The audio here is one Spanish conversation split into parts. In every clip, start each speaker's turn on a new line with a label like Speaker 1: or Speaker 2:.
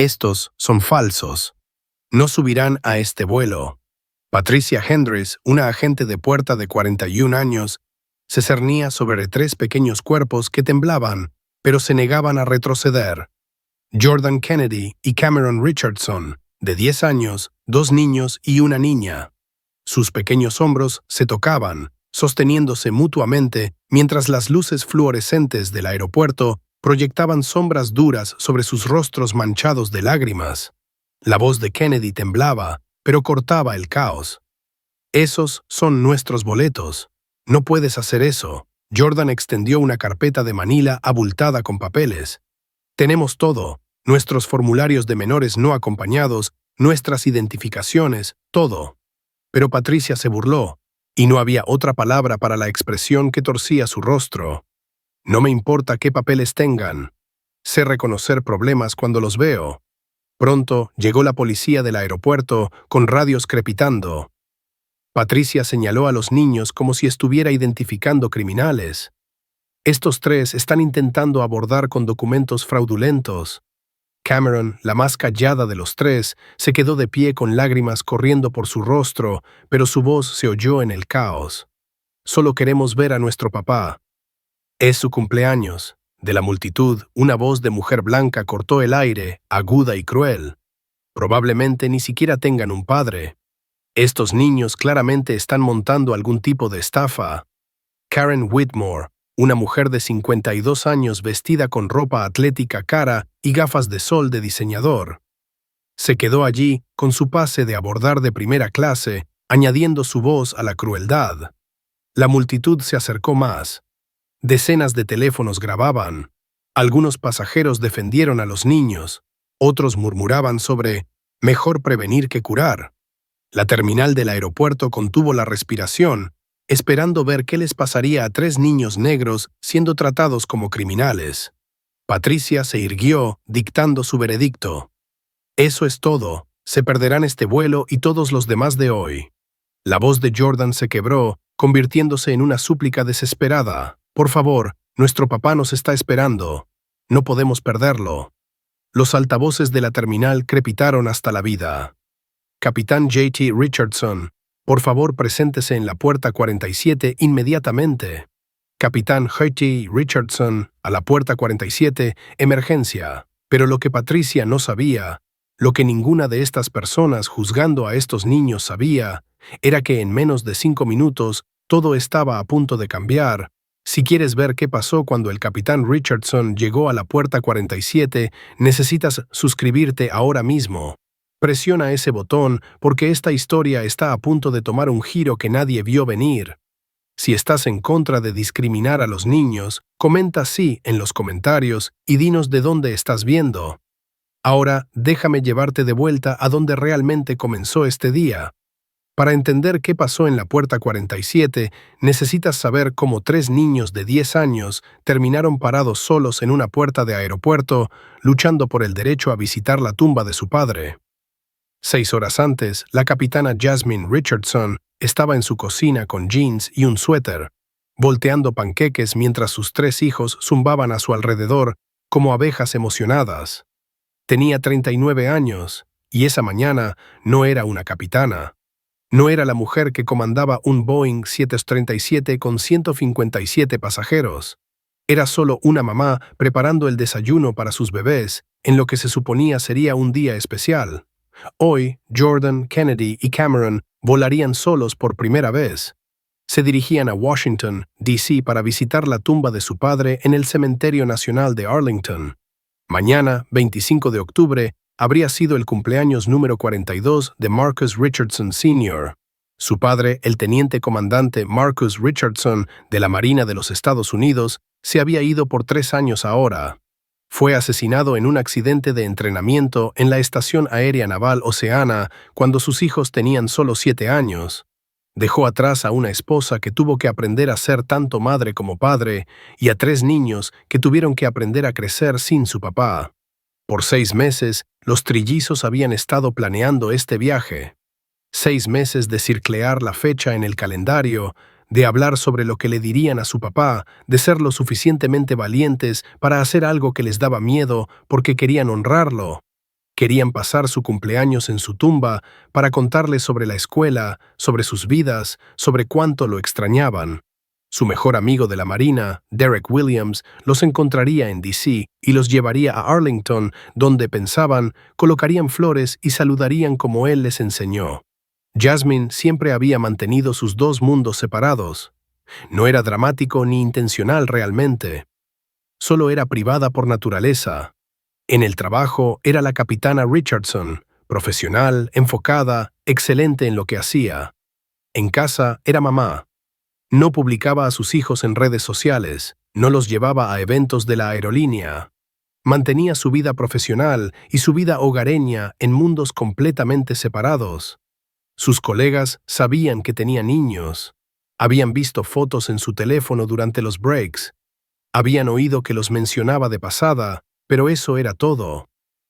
Speaker 1: Estos son falsos. No subirán a este vuelo. Patricia Hendricks, una agente de puerta de 41 años, se cernía sobre 3 pequeños cuerpos que temblaban, pero se negaban a retroceder. Jordan Kennedy y Cameron Richardson, de 10 años, 2 niños y una niña. Sus pequeños hombros se tocaban, sosteniéndose mutuamente, mientras las luces fluorescentes del aeropuerto proyectaban sombras duras sobre sus rostros manchados de lágrimas. La voz de Kennedy temblaba, pero cortaba el caos. Esos son nuestros boletos. No puedes hacer eso. Jordan extendió una carpeta de manila abultada con papeles. Tenemos todo, nuestros formularios de menores no acompañados, nuestras identificaciones, todo. Pero Patricia se burló, y no había otra palabra para la expresión que torcía su rostro. No me importa qué papeles tengan. Sé reconocer problemas cuando los veo. Pronto llegó la policía del aeropuerto con radios crepitando. Patricia señaló a los niños como si estuviera identificando criminales. Estos 3 están intentando abordar con documentos fraudulentos. Cameron, la más callada de los 3, se quedó de pie con lágrimas corriendo por su rostro, pero su voz se oyó en el caos. Solo queremos ver a nuestro papá. Es su cumpleaños. De la multitud, una voz de mujer blanca cortó el aire, aguda y cruel. Probablemente ni siquiera tengan un padre. Estos niños claramente están montando algún tipo de estafa. Karen Whitmore, una mujer de 52 años vestida con ropa atlética cara y gafas de sol de diseñador. Se quedó allí con su pase de abordar de primera clase, añadiendo su voz a la crueldad. La multitud se acercó más. Decenas de teléfonos grababan. Algunos pasajeros defendieron a los niños. Otros murmuraban sobre «mejor prevenir que curar». La terminal del aeropuerto contuvo la respiración, esperando ver qué les pasaría a 3 niños negros siendo tratados como criminales. Patricia se irguió, dictando su veredicto. Eso es todo. Se perderán este vuelo y todos los demás de hoy. La voz de Jordan se quebró, convirtiéndose en una súplica desesperada. Por favor, nuestro papá nos está esperando. No podemos perderlo. Los altavoces de la terminal crepitaron hasta la vida. Capitán J.T. Richardson, por favor preséntese en la puerta 47 inmediatamente. Capitán J.T. Richardson, a la puerta 47, emergencia. Pero lo que Patricia no sabía, lo que ninguna de estas personas juzgando a estos niños sabía, era que en menos de 5 minutos todo estaba a punto de cambiar. Si quieres ver qué pasó cuando el capitán Richardson llegó a la puerta 47, necesitas suscribirte ahora mismo. Presiona ese botón porque esta historia está a punto de tomar un giro que nadie vio venir. Si estás en contra de discriminar a los niños, comenta sí en los comentarios y dinos de dónde estás viendo. Ahora, déjame llevarte de vuelta a donde realmente comenzó este día. Para entender qué pasó en la puerta 47, necesitas saber cómo 3 niños de 10 años terminaron parados solos en una puerta de aeropuerto, luchando por el derecho a visitar la tumba de su padre. 6 horas antes, la capitana Jasmine Richardson estaba en su cocina con jeans y un suéter, volteando panqueques mientras sus 3 hijos zumbaban a su alrededor como abejas emocionadas. Tenía 39 años, y esa mañana no era una capitana. No era la mujer que comandaba un Boeing 737 con 157 pasajeros. Era solo una mamá preparando el desayuno para sus bebés, en lo que se suponía sería un día especial. Hoy, Jordan, Kennedy y Cameron volarían solos por primera vez. Se dirigían a Washington, D.C. para visitar la tumba de su padre en el Cementerio Nacional de Arlington. Mañana, 25 de octubre, habría sido el cumpleaños número 42 de Marcus Richardson Sr. Su padre, el teniente comandante Marcus Richardson de la Marina de los Estados Unidos, se había ido por 3 años ahora. Fue asesinado en un accidente de entrenamiento en la Estación Aérea Naval Oceana cuando sus hijos tenían solo 7 años. Dejó atrás a una esposa que tuvo que aprender a ser tanto madre como padre y a 3 niños que tuvieron que aprender a crecer sin su papá. Por 6 meses, los trillizos habían estado planeando este viaje. 6 meses de circlear la fecha en el calendario, de hablar sobre lo que le dirían a su papá, de ser lo suficientemente valientes para hacer algo que les daba miedo porque querían honrarlo. Querían pasar su cumpleaños en su tumba para contarle sobre la escuela, sobre sus vidas, sobre cuánto lo extrañaban. Su mejor amigo de la Marina, Derek Williams, los encontraría en D.C. y los llevaría a Arlington, donde pensaban, colocarían flores y saludarían como él les enseñó. Jasmine siempre había mantenido sus dos mundos separados. No era dramático ni intencional realmente. Solo era privada por naturaleza. En el trabajo era la capitana Richardson, profesional, enfocada, excelente en lo que hacía. En casa era mamá. No publicaba a sus hijos en redes sociales, no los llevaba a eventos de la aerolínea. Mantenía su vida profesional y su vida hogareña en mundos completamente separados. Sus colegas sabían que tenía niños. Habían visto fotos en su teléfono durante los breaks. Habían oído que los mencionaba de pasada, pero eso era todo.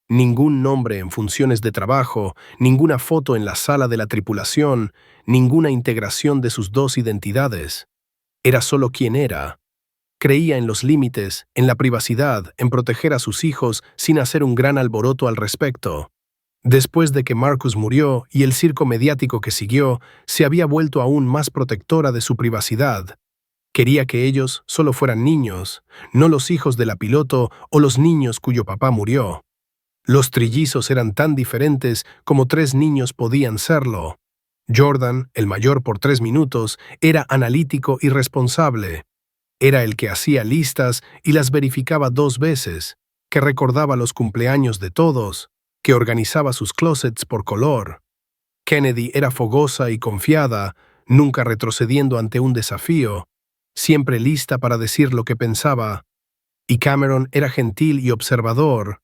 Speaker 1: Ningún nombre en funciones de trabajo, ninguna foto en la sala de la tripulación, ninguna integración de sus dos identidades. Era solo quien era. Creía en los límites, en la privacidad, en proteger a sus hijos sin hacer un gran alboroto al respecto. Después de que Marcus murió y el circo mediático que siguió, se había vuelto aún más protectora de su privacidad. Quería que ellos solo fueran niños, no los hijos de la piloto o los niños cuyo papá murió. Los trillizos eran tan diferentes como tres niños podían serlo. Jordan, el mayor por 3 minutos, era analítico y responsable. Era el que hacía listas y las verificaba 2 veces, que recordaba los cumpleaños de todos, que organizaba sus closets por color. Kennedy era fogosa y confiada, nunca retrocediendo ante un desafío, siempre lista para decir lo que pensaba. Y Cameron era gentil y observador,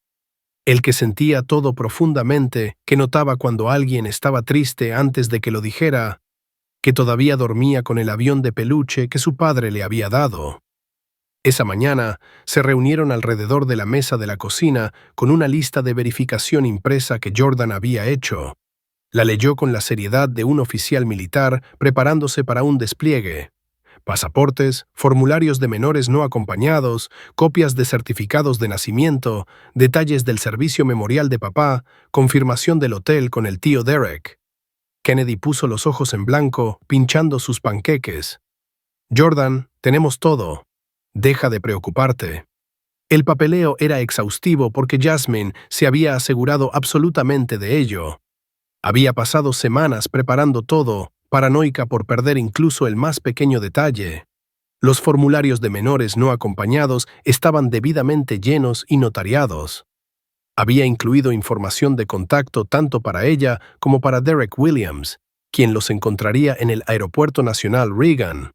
Speaker 1: el que sentía todo profundamente, que notaba cuando alguien estaba triste antes de que lo dijera, que todavía dormía con el avión de peluche que su padre le había dado. Esa mañana se reunieron alrededor de la mesa de la cocina con una lista de verificación impresa que Jordan había hecho. La leyó con la seriedad de un oficial militar preparándose para un despliegue. Pasaportes, formularios de menores no acompañados, copias de certificados de nacimiento, detalles del servicio memorial de papá, confirmación del hotel con el tío Derek. Kennedy puso los ojos en blanco, pinchando sus panqueques. Jordan, tenemos todo. Deja de preocuparte. El papeleo era exhaustivo porque Jasmine se había asegurado absolutamente de ello. Había pasado semanas preparando todo, paranoica por perder incluso el más pequeño detalle. Los formularios de menores no acompañados estaban debidamente llenos y notariados. Había incluido información de contacto tanto para ella como para Derek Williams, quien los encontraría en el Aeropuerto Nacional Reagan.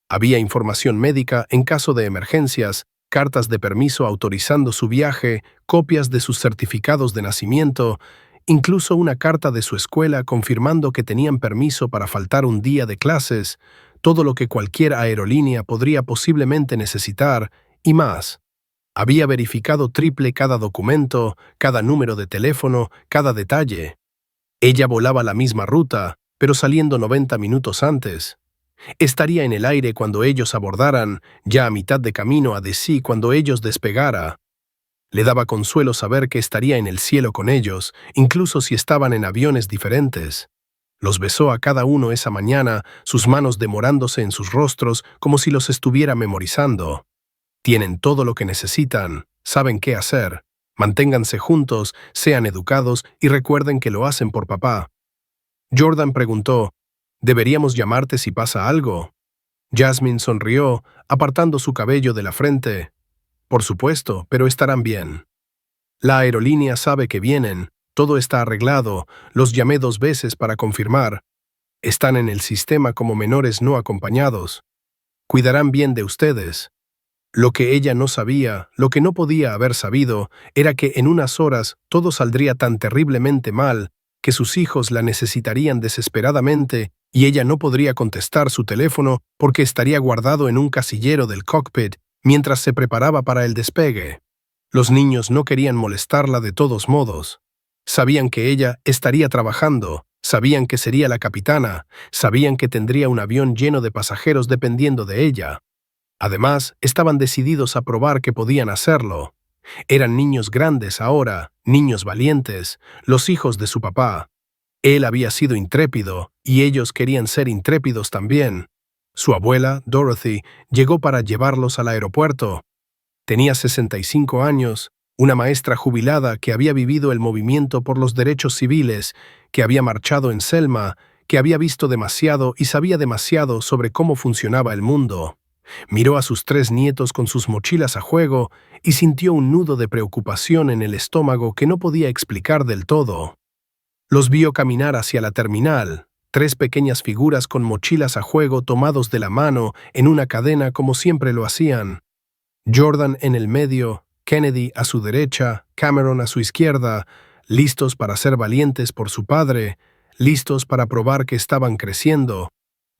Speaker 1: Había información médica en caso de emergencias, cartas de permiso autorizando su viaje, copias de sus certificados de nacimiento, incluso una carta de su escuela confirmando que tenían permiso para faltar un día de clases, todo lo que cualquier aerolínea podría posiblemente necesitar, y más. Había verificado triple cada documento, cada número de teléfono, cada detalle. Ella volaba la misma ruta, pero saliendo 90 minutos antes. Estaría en el aire cuando ellos abordaran, ya a mitad de camino a D.C. cuando ellos despegara. Le daba consuelo saber que estaría en el cielo con ellos, incluso si estaban en aviones diferentes. Los besó a cada uno esa mañana, sus manos demorándose en sus rostros como si los estuviera memorizando. Tienen todo lo que necesitan, saben qué hacer. Manténganse juntos, sean educados y recuerden que lo hacen por papá. Jordan preguntó, ¿deberíamos llamarte si pasa algo? Jasmine sonrió, apartando su cabello de la frente. Por supuesto, pero estarán bien. La aerolínea sabe que vienen, todo está arreglado, los llamé 2 veces para confirmar. Están en el sistema como menores no acompañados. Cuidarán bien de ustedes. Lo que ella no sabía, lo que no podía haber sabido, era que en unas horas todo saldría tan terriblemente mal que sus hijos la necesitarían desesperadamente y ella no podría contestar su teléfono porque estaría guardado en un casillero del cockpit mientras se preparaba para el despegue. Los niños no querían molestarla de todos modos. Sabían que ella estaría trabajando, sabían que sería la capitana, sabían que tendría un avión lleno de pasajeros dependiendo de ella. Además, estaban decididos a probar que podían hacerlo. Eran niños grandes ahora, niños valientes, los hijos de su papá. Él había sido intrépido, y ellos querían ser intrépidos también. Su abuela, Dorothy, llegó para llevarlos al aeropuerto. Tenía 65 años, una maestra jubilada que había vivido el movimiento por los derechos civiles, que había marchado en Selma, que había visto demasiado y sabía demasiado sobre cómo funcionaba el mundo. Miró a sus 3 nietos con sus mochilas a juego y sintió un nudo de preocupación en el estómago que no podía explicar del todo. Los vio caminar hacia la terminal, 3 pequeñas figuras con mochilas a juego tomados de la mano en una cadena como siempre lo hacían. Jordan en el medio, Kennedy a su derecha, Cameron a su izquierda, listos para ser valientes por su padre, listos para probar que estaban creciendo.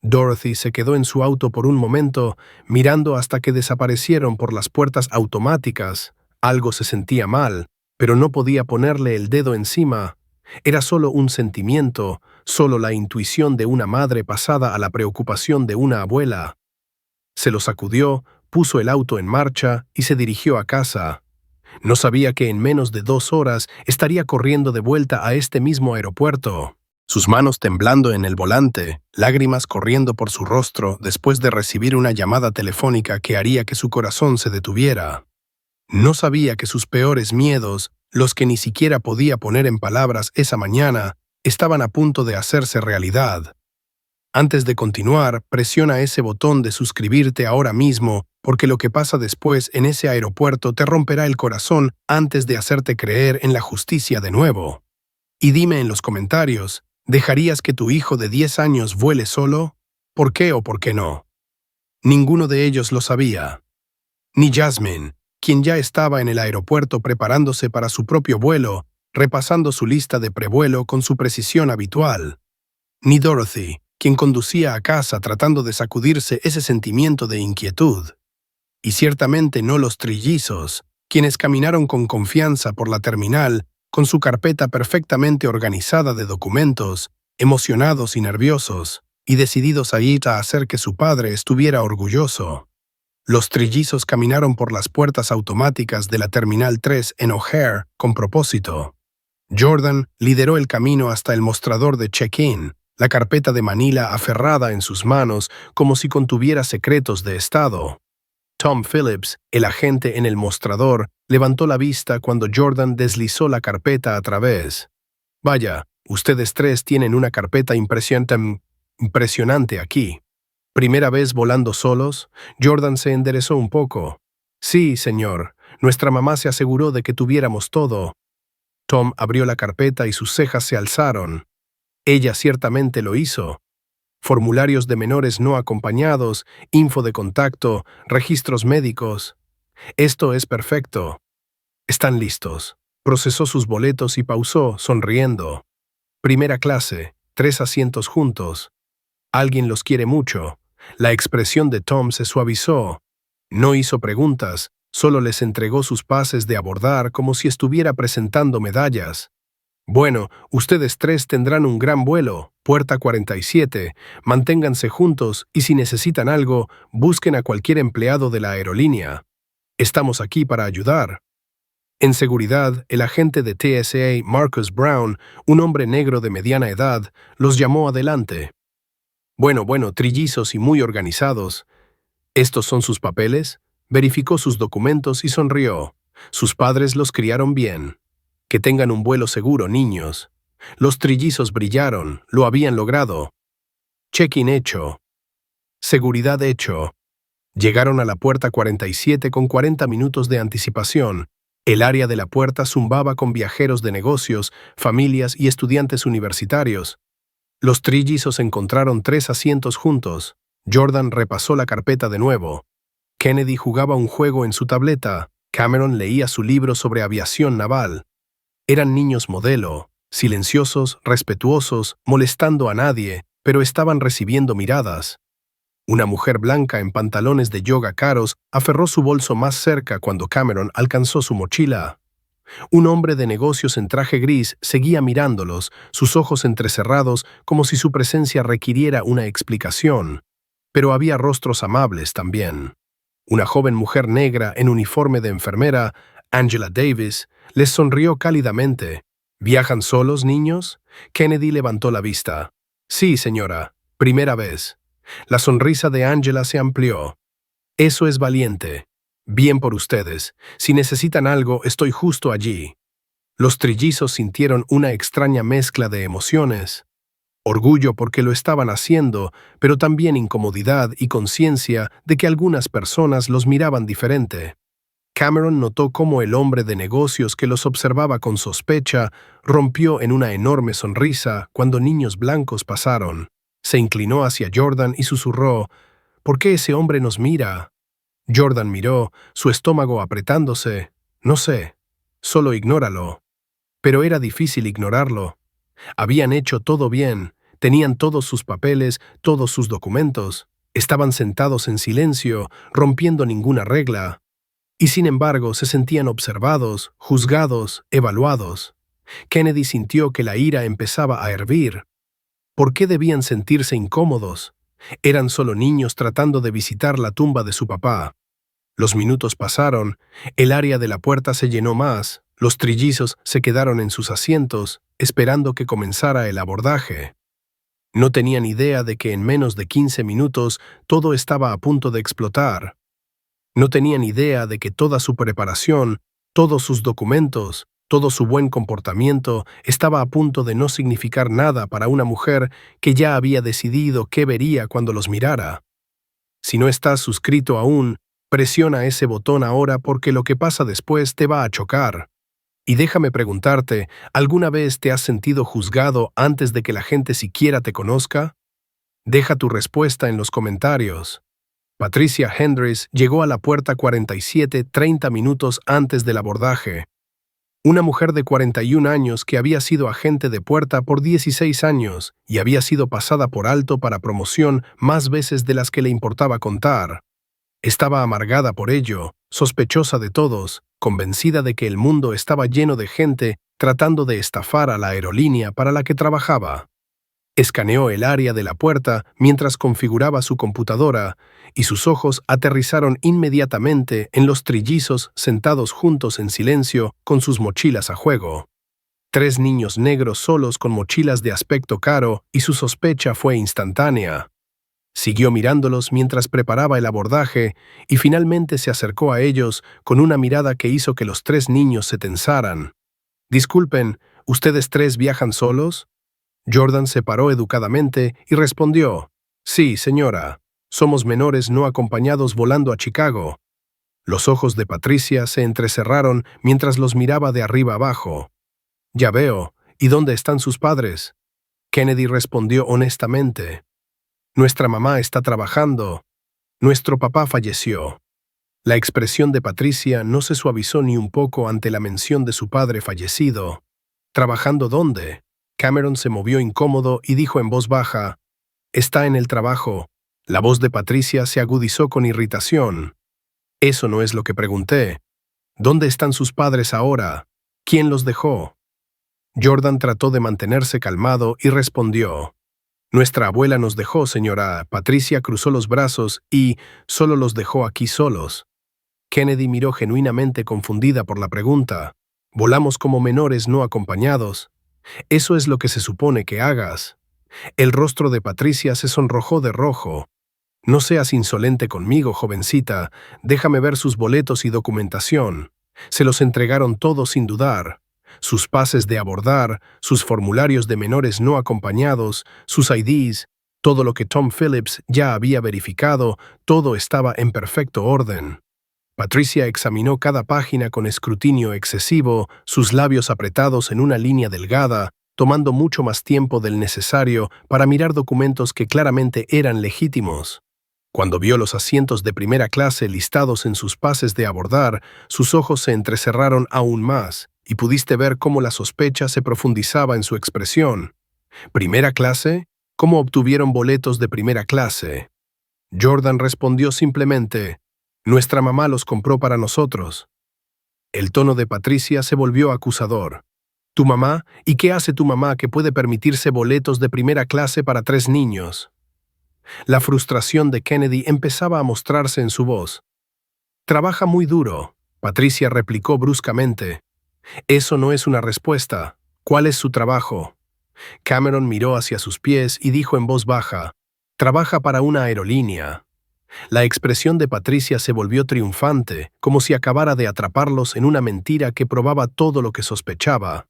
Speaker 1: Dorothy se quedó en su auto por un momento, mirando hasta que desaparecieron por las puertas automáticas. Algo se sentía mal, pero no podía ponerle el dedo encima. Era solo un sentimiento, solo la intuición de una madre pasada a la preocupación de una abuela. Se lo sacudió, puso el auto en marcha y se dirigió a casa. No sabía que en menos de 2 horas estaría corriendo de vuelta a este mismo aeropuerto. Sus manos temblando en el volante, lágrimas corriendo por su rostro después de recibir una llamada telefónica que haría que su corazón se detuviera. No sabía que sus peores miedos, los que ni siquiera podía poner en palabras esa mañana, estaban a punto de hacerse realidad. Antes de continuar, presiona ese botón de suscribirte ahora mismo, porque lo que pasa después en ese aeropuerto te romperá el corazón antes de hacerte creer en la justicia de nuevo. Y dime en los comentarios, ¿dejarías que tu hijo de 10 años vuele solo? ¿Por qué o por qué no? Ninguno de ellos lo sabía. Ni Jasmine, quien ya estaba en el aeropuerto preparándose para su propio vuelo, repasando su lista de prevuelo con su precisión habitual. Ni Dorothy, quien conducía a casa tratando de sacudirse ese sentimiento de inquietud. Y ciertamente no los trillizos, quienes caminaron con confianza por la terminal, con su carpeta perfectamente organizada de documentos, emocionados y nerviosos, y decididos a ir a hacer que su padre estuviera orgulloso. Los trillizos caminaron por las puertas automáticas de la Terminal 3 en O'Hare con propósito. Jordan lideró el camino hasta el mostrador de check-in, la carpeta de Manila aferrada en sus manos como si contuviera secretos de estado. Tom Phillips, el agente en el mostrador, levantó la vista cuando Jordan deslizó la carpeta a través. Vaya, ustedes 3 tienen una carpeta impresionante aquí. ¿Primera vez volando solos? Jordan se enderezó un poco. Sí, señor. Nuestra mamá se aseguró de que tuviéramos todo. Tom abrió la carpeta y sus cejas se alzaron. Ella ciertamente lo hizo. Formularios de menores no acompañados, info de contacto, registros médicos. Esto es perfecto. Están listos. Procesó sus boletos y pausó, sonriendo. Primera clase, 3 asientos juntos. Alguien los quiere mucho. La expresión de Tom se suavizó. No hizo preguntas, solo les entregó sus pases de abordar como si estuviera presentando medallas. Bueno, ustedes 3 tendrán un gran vuelo, puerta 47, manténganse juntos y si necesitan algo, busquen a cualquier empleado de la aerolínea. Estamos aquí para ayudar. En seguridad, el agente de TSA, Marcus Brown, un hombre negro de mediana edad, los llamó adelante. Bueno, trillizos y muy organizados. ¿Estos son sus papeles? Verificó sus documentos y sonrió. Sus padres los criaron bien. Que tengan un vuelo seguro, niños. Los trillizos brillaron, lo habían logrado. Check-in hecho. Seguridad hecho. Llegaron a la puerta 47 con 40 minutos de anticipación. El área de la puerta zumbaba con viajeros de negocios, familias y estudiantes universitarios. Los trillizos encontraron 3 asientos juntos. Jordan repasó la carpeta de nuevo. Kennedy jugaba un juego en su tableta. Cameron leía su libro sobre aviación naval. Eran niños modelo, silenciosos, respetuosos, molestando a nadie, pero estaban recibiendo miradas. Una mujer blanca en pantalones de yoga caros aferró su bolso más cerca cuando Cameron alcanzó su mochila. Un hombre de negocios en traje gris seguía mirándolos, sus ojos entrecerrados como si su presencia requiriera una explicación. Pero había rostros amables también. Una joven mujer negra en uniforme de enfermera, Angela Davis les sonrió cálidamente. ¿Viajan solos, niños? Kennedy levantó la vista. Sí, señora. Primera vez. La sonrisa de Angela se amplió. Eso es valiente. Bien por ustedes. Si necesitan algo, estoy justo allí. Los trillizos sintieron una extraña mezcla de emociones. Orgullo porque lo estaban haciendo, pero también incomodidad y conciencia de que algunas personas los miraban diferente. Cameron notó cómo el hombre de negocios que los observaba con sospecha rompió en una enorme sonrisa cuando niños blancos pasaron. Se inclinó hacia Jordan y susurró, «¿Por qué ese hombre nos mira?» Jordan miró, su estómago apretándose. «No sé, solo ignóralo». Pero era difícil ignorarlo. Habían hecho todo bien, tenían todos sus papeles, todos sus documentos. Estaban sentados en silencio, rompiendo ninguna regla. Y sin embargo se sentían observados, juzgados, evaluados. Kennedy sintió que la ira empezaba a hervir. ¿Por qué debían sentirse incómodos? Eran solo niños tratando de visitar la tumba de su papá. Los minutos pasaron, el área de la puerta se llenó más, los trillizos se quedaron en sus asientos, esperando que comenzara el abordaje. No tenían idea de que en menos de 15 minutos todo estaba a punto de explotar. No tenían idea de que toda su preparación, todos sus documentos, todo su buen comportamiento estaba a punto de no significar nada para una mujer que ya había decidido qué vería cuando los mirara. Si no estás suscrito aún, presiona ese botón ahora porque lo que pasa después te va a chocar. Y déjame preguntarte, ¿alguna vez te has sentido juzgado antes de que la gente siquiera te conozca? Deja tu respuesta en los comentarios. Patricia Hendricks llegó a la puerta 30 minutos antes del abordaje. Una mujer de 41 años que había sido agente de puerta por 16 años y había sido pasada por alto para promoción más veces de las que le importaba contar. Estaba amargada por ello, sospechosa de todos, convencida de que el mundo estaba lleno de gente tratando de estafar a la aerolínea para la que trabajaba. Escaneó el área de la puerta mientras configuraba su computadora y sus ojos aterrizaron inmediatamente en los trillizos sentados juntos en silencio con sus mochilas a juego. 3 niños negros solos con mochilas de aspecto caro y su sospecha fue instantánea. Siguió mirándolos mientras preparaba el abordaje y finalmente se acercó a ellos con una mirada que hizo que los 3 niños se tensaran. «Disculpen, ¿ustedes 3 viajan solos?» Jordan se paró educadamente y respondió, «Sí, señora. Somos menores no acompañados volando a Chicago». Los ojos de Patricia se entrecerraron mientras los miraba de arriba abajo. «Ya veo. ¿Y dónde están sus padres?» Kennedy respondió honestamente. «Nuestra mamá está trabajando. Nuestro papá falleció». La expresión de Patricia no se suavizó ni un poco ante la mención de su padre fallecido. «¿Trabajando dónde?» Cameron se movió incómodo y dijo en voz baja, «Está en el trabajo». La voz de Patricia se agudizó con irritación. «Eso no es lo que pregunté. ¿Dónde están sus padres ahora? ¿Quién los dejó?» Jordan trató de mantenerse calmado y respondió, «Nuestra abuela nos dejó, señora». Patricia cruzó los brazos y solo los dejó aquí solos. Kennedy miró genuinamente confundida por la pregunta. «Volamos como menores no acompañados. Eso es lo que se supone que hagas». El rostro de Patricia se sonrojó de rojo. «No seas insolente conmigo, jovencita. Déjame ver sus boletos y documentación». Se los entregaron todos sin dudar. Sus pases de abordar, sus formularios de menores no acompañados, sus IDs, todo lo que Tom Phillips ya había verificado, todo estaba en perfecto orden. Patricia examinó cada página con escrutinio excesivo, sus labios apretados en una línea delgada, tomando mucho más tiempo del necesario para mirar documentos que claramente eran legítimos. Cuando vio los asientos de primera clase listados en sus pases de abordar, sus ojos se entrecerraron aún más, y pudiste ver cómo la sospecha se profundizaba en su expresión. ¿Primera clase? ¿Cómo obtuvieron boletos de primera clase? Jordan respondió simplemente, «Nuestra mamá los compró para nosotros». El tono de Patricia se volvió acusador. «¿Tu mamá? ¿Y qué hace tu mamá que puede permitirse boletos de primera clase para 3 niños?» La frustración de Kennedy empezaba a mostrarse en su voz. «Trabaja muy duro. Patricia replicó bruscamente. Eso no es una respuesta. ¿Cuál es su trabajo? Cameron miró hacia sus pies y dijo en voz baja, «Trabaja para una aerolínea». La expresión de Patricia se volvió triunfante, como si acabara de atraparlos en una mentira que probaba todo lo que sospechaba.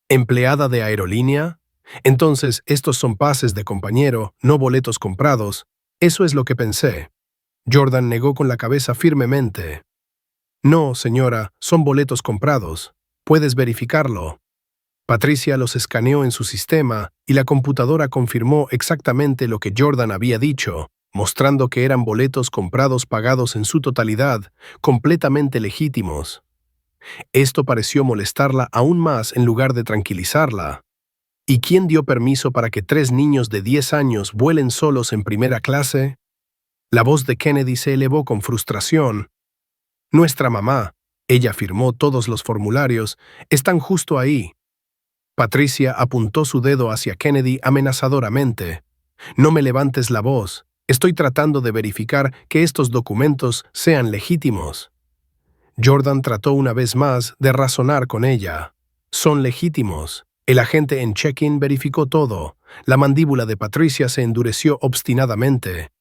Speaker 1: ¿Empleada de aerolínea? Entonces, estos son pases de compañero, no boletos comprados. Eso es lo que pensé. Jordan negó con la cabeza firmemente. No, señora, son boletos comprados. Puedes verificarlo. Patricia los escaneó en su sistema y la computadora confirmó exactamente lo que Jordan había dicho, mostrando que eran boletos comprados pagados en su totalidad, completamente legítimos. Esto pareció molestarla aún más en lugar de tranquilizarla. ¿Y quién dio permiso para que 3 niños de 10 años vuelen solos en primera clase? La voz de Kennedy se elevó con frustración. Nuestra mamá, ella firmó todos los formularios, están justo ahí. Patricia apuntó su dedo hacia Kennedy amenazadoramente. No me levantes la voz. Estoy tratando de verificar que estos documentos sean legítimos. Jordan trató una vez más de razonar con ella. Son legítimos. El agente en check-in verificó todo. La mandíbula de Patricia se endureció obstinadamente.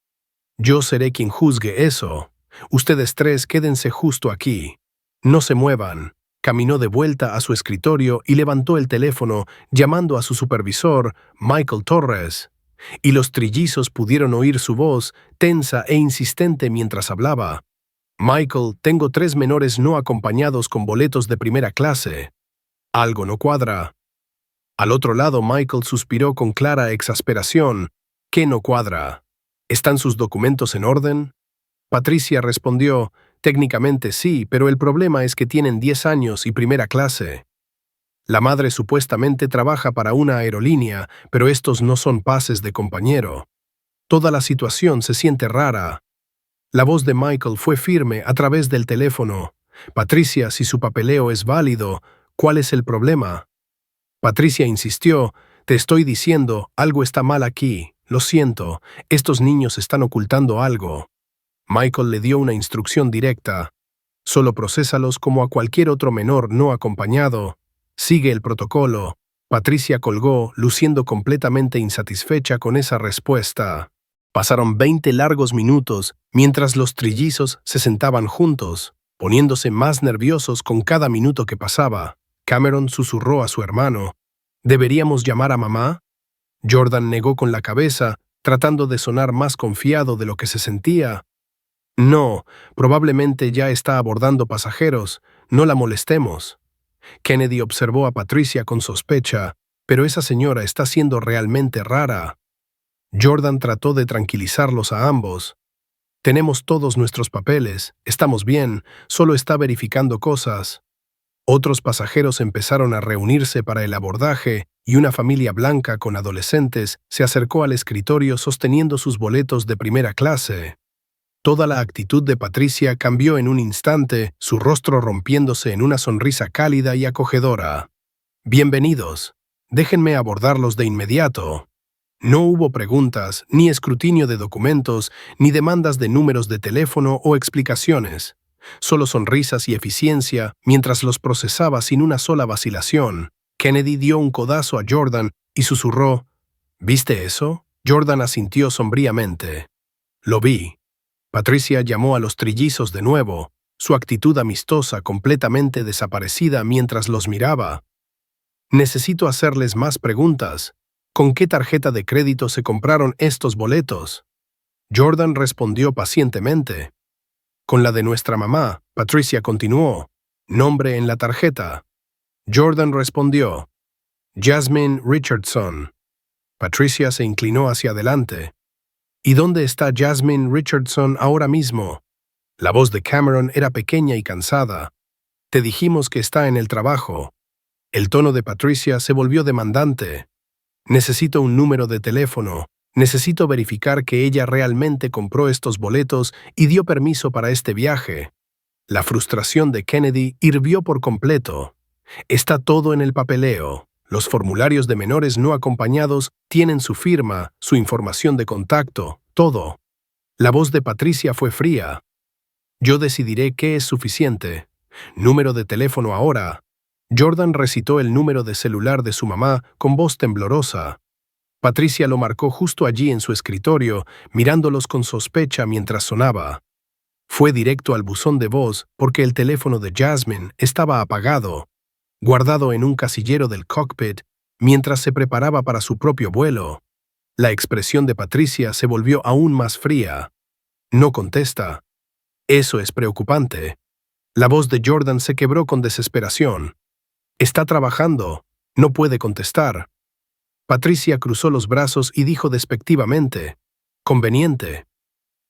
Speaker 1: Yo seré quien juzgue eso. Ustedes 3 quédense justo aquí. No se muevan. Caminó de vuelta a su escritorio y levantó el teléfono, llamando a su supervisor, Michael Torres. Y los trillizos pudieron oír su voz, tensa e insistente mientras hablaba. Michael, tengo 3 menores no acompañados con boletos de primera clase. Algo no cuadra. Al otro lado, Michael suspiró con clara exasperación. ¿Qué no cuadra? ¿Están sus documentos en orden? Patricia respondió, técnicamente sí, pero el problema es que tienen 10 años y primera clase. La madre supuestamente trabaja para una aerolínea, pero estos no son pases de compañero. Toda la situación se siente rara. La voz de Michael fue firme a través del teléfono. Patricia, si su papeleo es válido, ¿cuál es el problema? Patricia insistió, te estoy diciendo, algo está mal aquí. Lo siento, estos niños están ocultando algo. Michael le dio una instrucción directa. Solo prosésalos como a cualquier otro menor no acompañado. Sigue el protocolo. Patricia colgó, luciendo completamente insatisfecha con esa respuesta. Pasaron 20 largos minutos mientras los trillizos se sentaban juntos, poniéndose más nerviosos con cada minuto que pasaba. Cameron susurró a su hermano. ¿Deberíamos llamar a mamá? Jordan negó con la cabeza, tratando de sonar más confiado de lo que se sentía. No, probablemente ya está abordando pasajeros. No la molestemos. Kennedy observó a Patricia con sospecha, pero esa señora está siendo realmente rara. Jordan trató de tranquilizarlos a ambos. Tenemos todos nuestros papeles, estamos bien, solo está verificando cosas. Otros pasajeros empezaron a reunirse para el abordaje y una familia blanca con adolescentes se acercó al escritorio sosteniendo sus boletos de primera clase. Toda la actitud de Patricia cambió en un instante, su rostro rompiéndose en una sonrisa cálida y acogedora. «Bienvenidos. Déjenme abordarlos de inmediato». No hubo preguntas, ni escrutinio de documentos, ni demandas de números de teléfono o explicaciones. Solo sonrisas y eficiencia mientras los procesaba sin una sola vacilación. Kennedy dio un codazo a Jordan y susurró, «¿Viste eso?» Jordan asintió sombríamente. «Lo vi». Patricia llamó a los trillizos de nuevo, su actitud amistosa completamente desaparecida mientras los miraba. «Necesito hacerles más preguntas. ¿Con qué tarjeta de crédito se compraron estos boletos?» Jordan respondió pacientemente. «Con la de nuestra mamá», Patricia continuó. «Nombre en la tarjeta». Jordan respondió. «Jasmine Richardson». Patricia se inclinó hacia adelante. «¿Y dónde está Jasmine Richardson ahora mismo?» La voz de Cameron era pequeña y cansada. «Te dijimos que está en el trabajo». El tono de Patricia se volvió demandante. «Necesito un número de teléfono. Necesito verificar que ella realmente compró estos boletos y dio permiso para este viaje». La frustración de Kennedy hirvió por completo. «Está todo en el papeleo. Los formularios de menores no acompañados tienen su firma, su información de contacto, todo». La voz de Patricia fue fría. «Yo decidiré qué es suficiente. Número de teléfono ahora. Jordan recitó el número de celular de su mamá con voz temblorosa. Patricia lo marcó justo allí en su escritorio, mirándolos con sospecha mientras sonaba. Fue directo al buzón de voz porque el teléfono de Jasmine estaba apagado, guardado en un casillero del cockpit mientras se preparaba para su propio vuelo. La expresión de Patricia se volvió aún más fría. No contesta. Eso es preocupante. La voz de Jordan se quebró con desesperación. Está trabajando. No puede contestar. Patricia cruzó los brazos y dijo despectivamente: «Conveniente».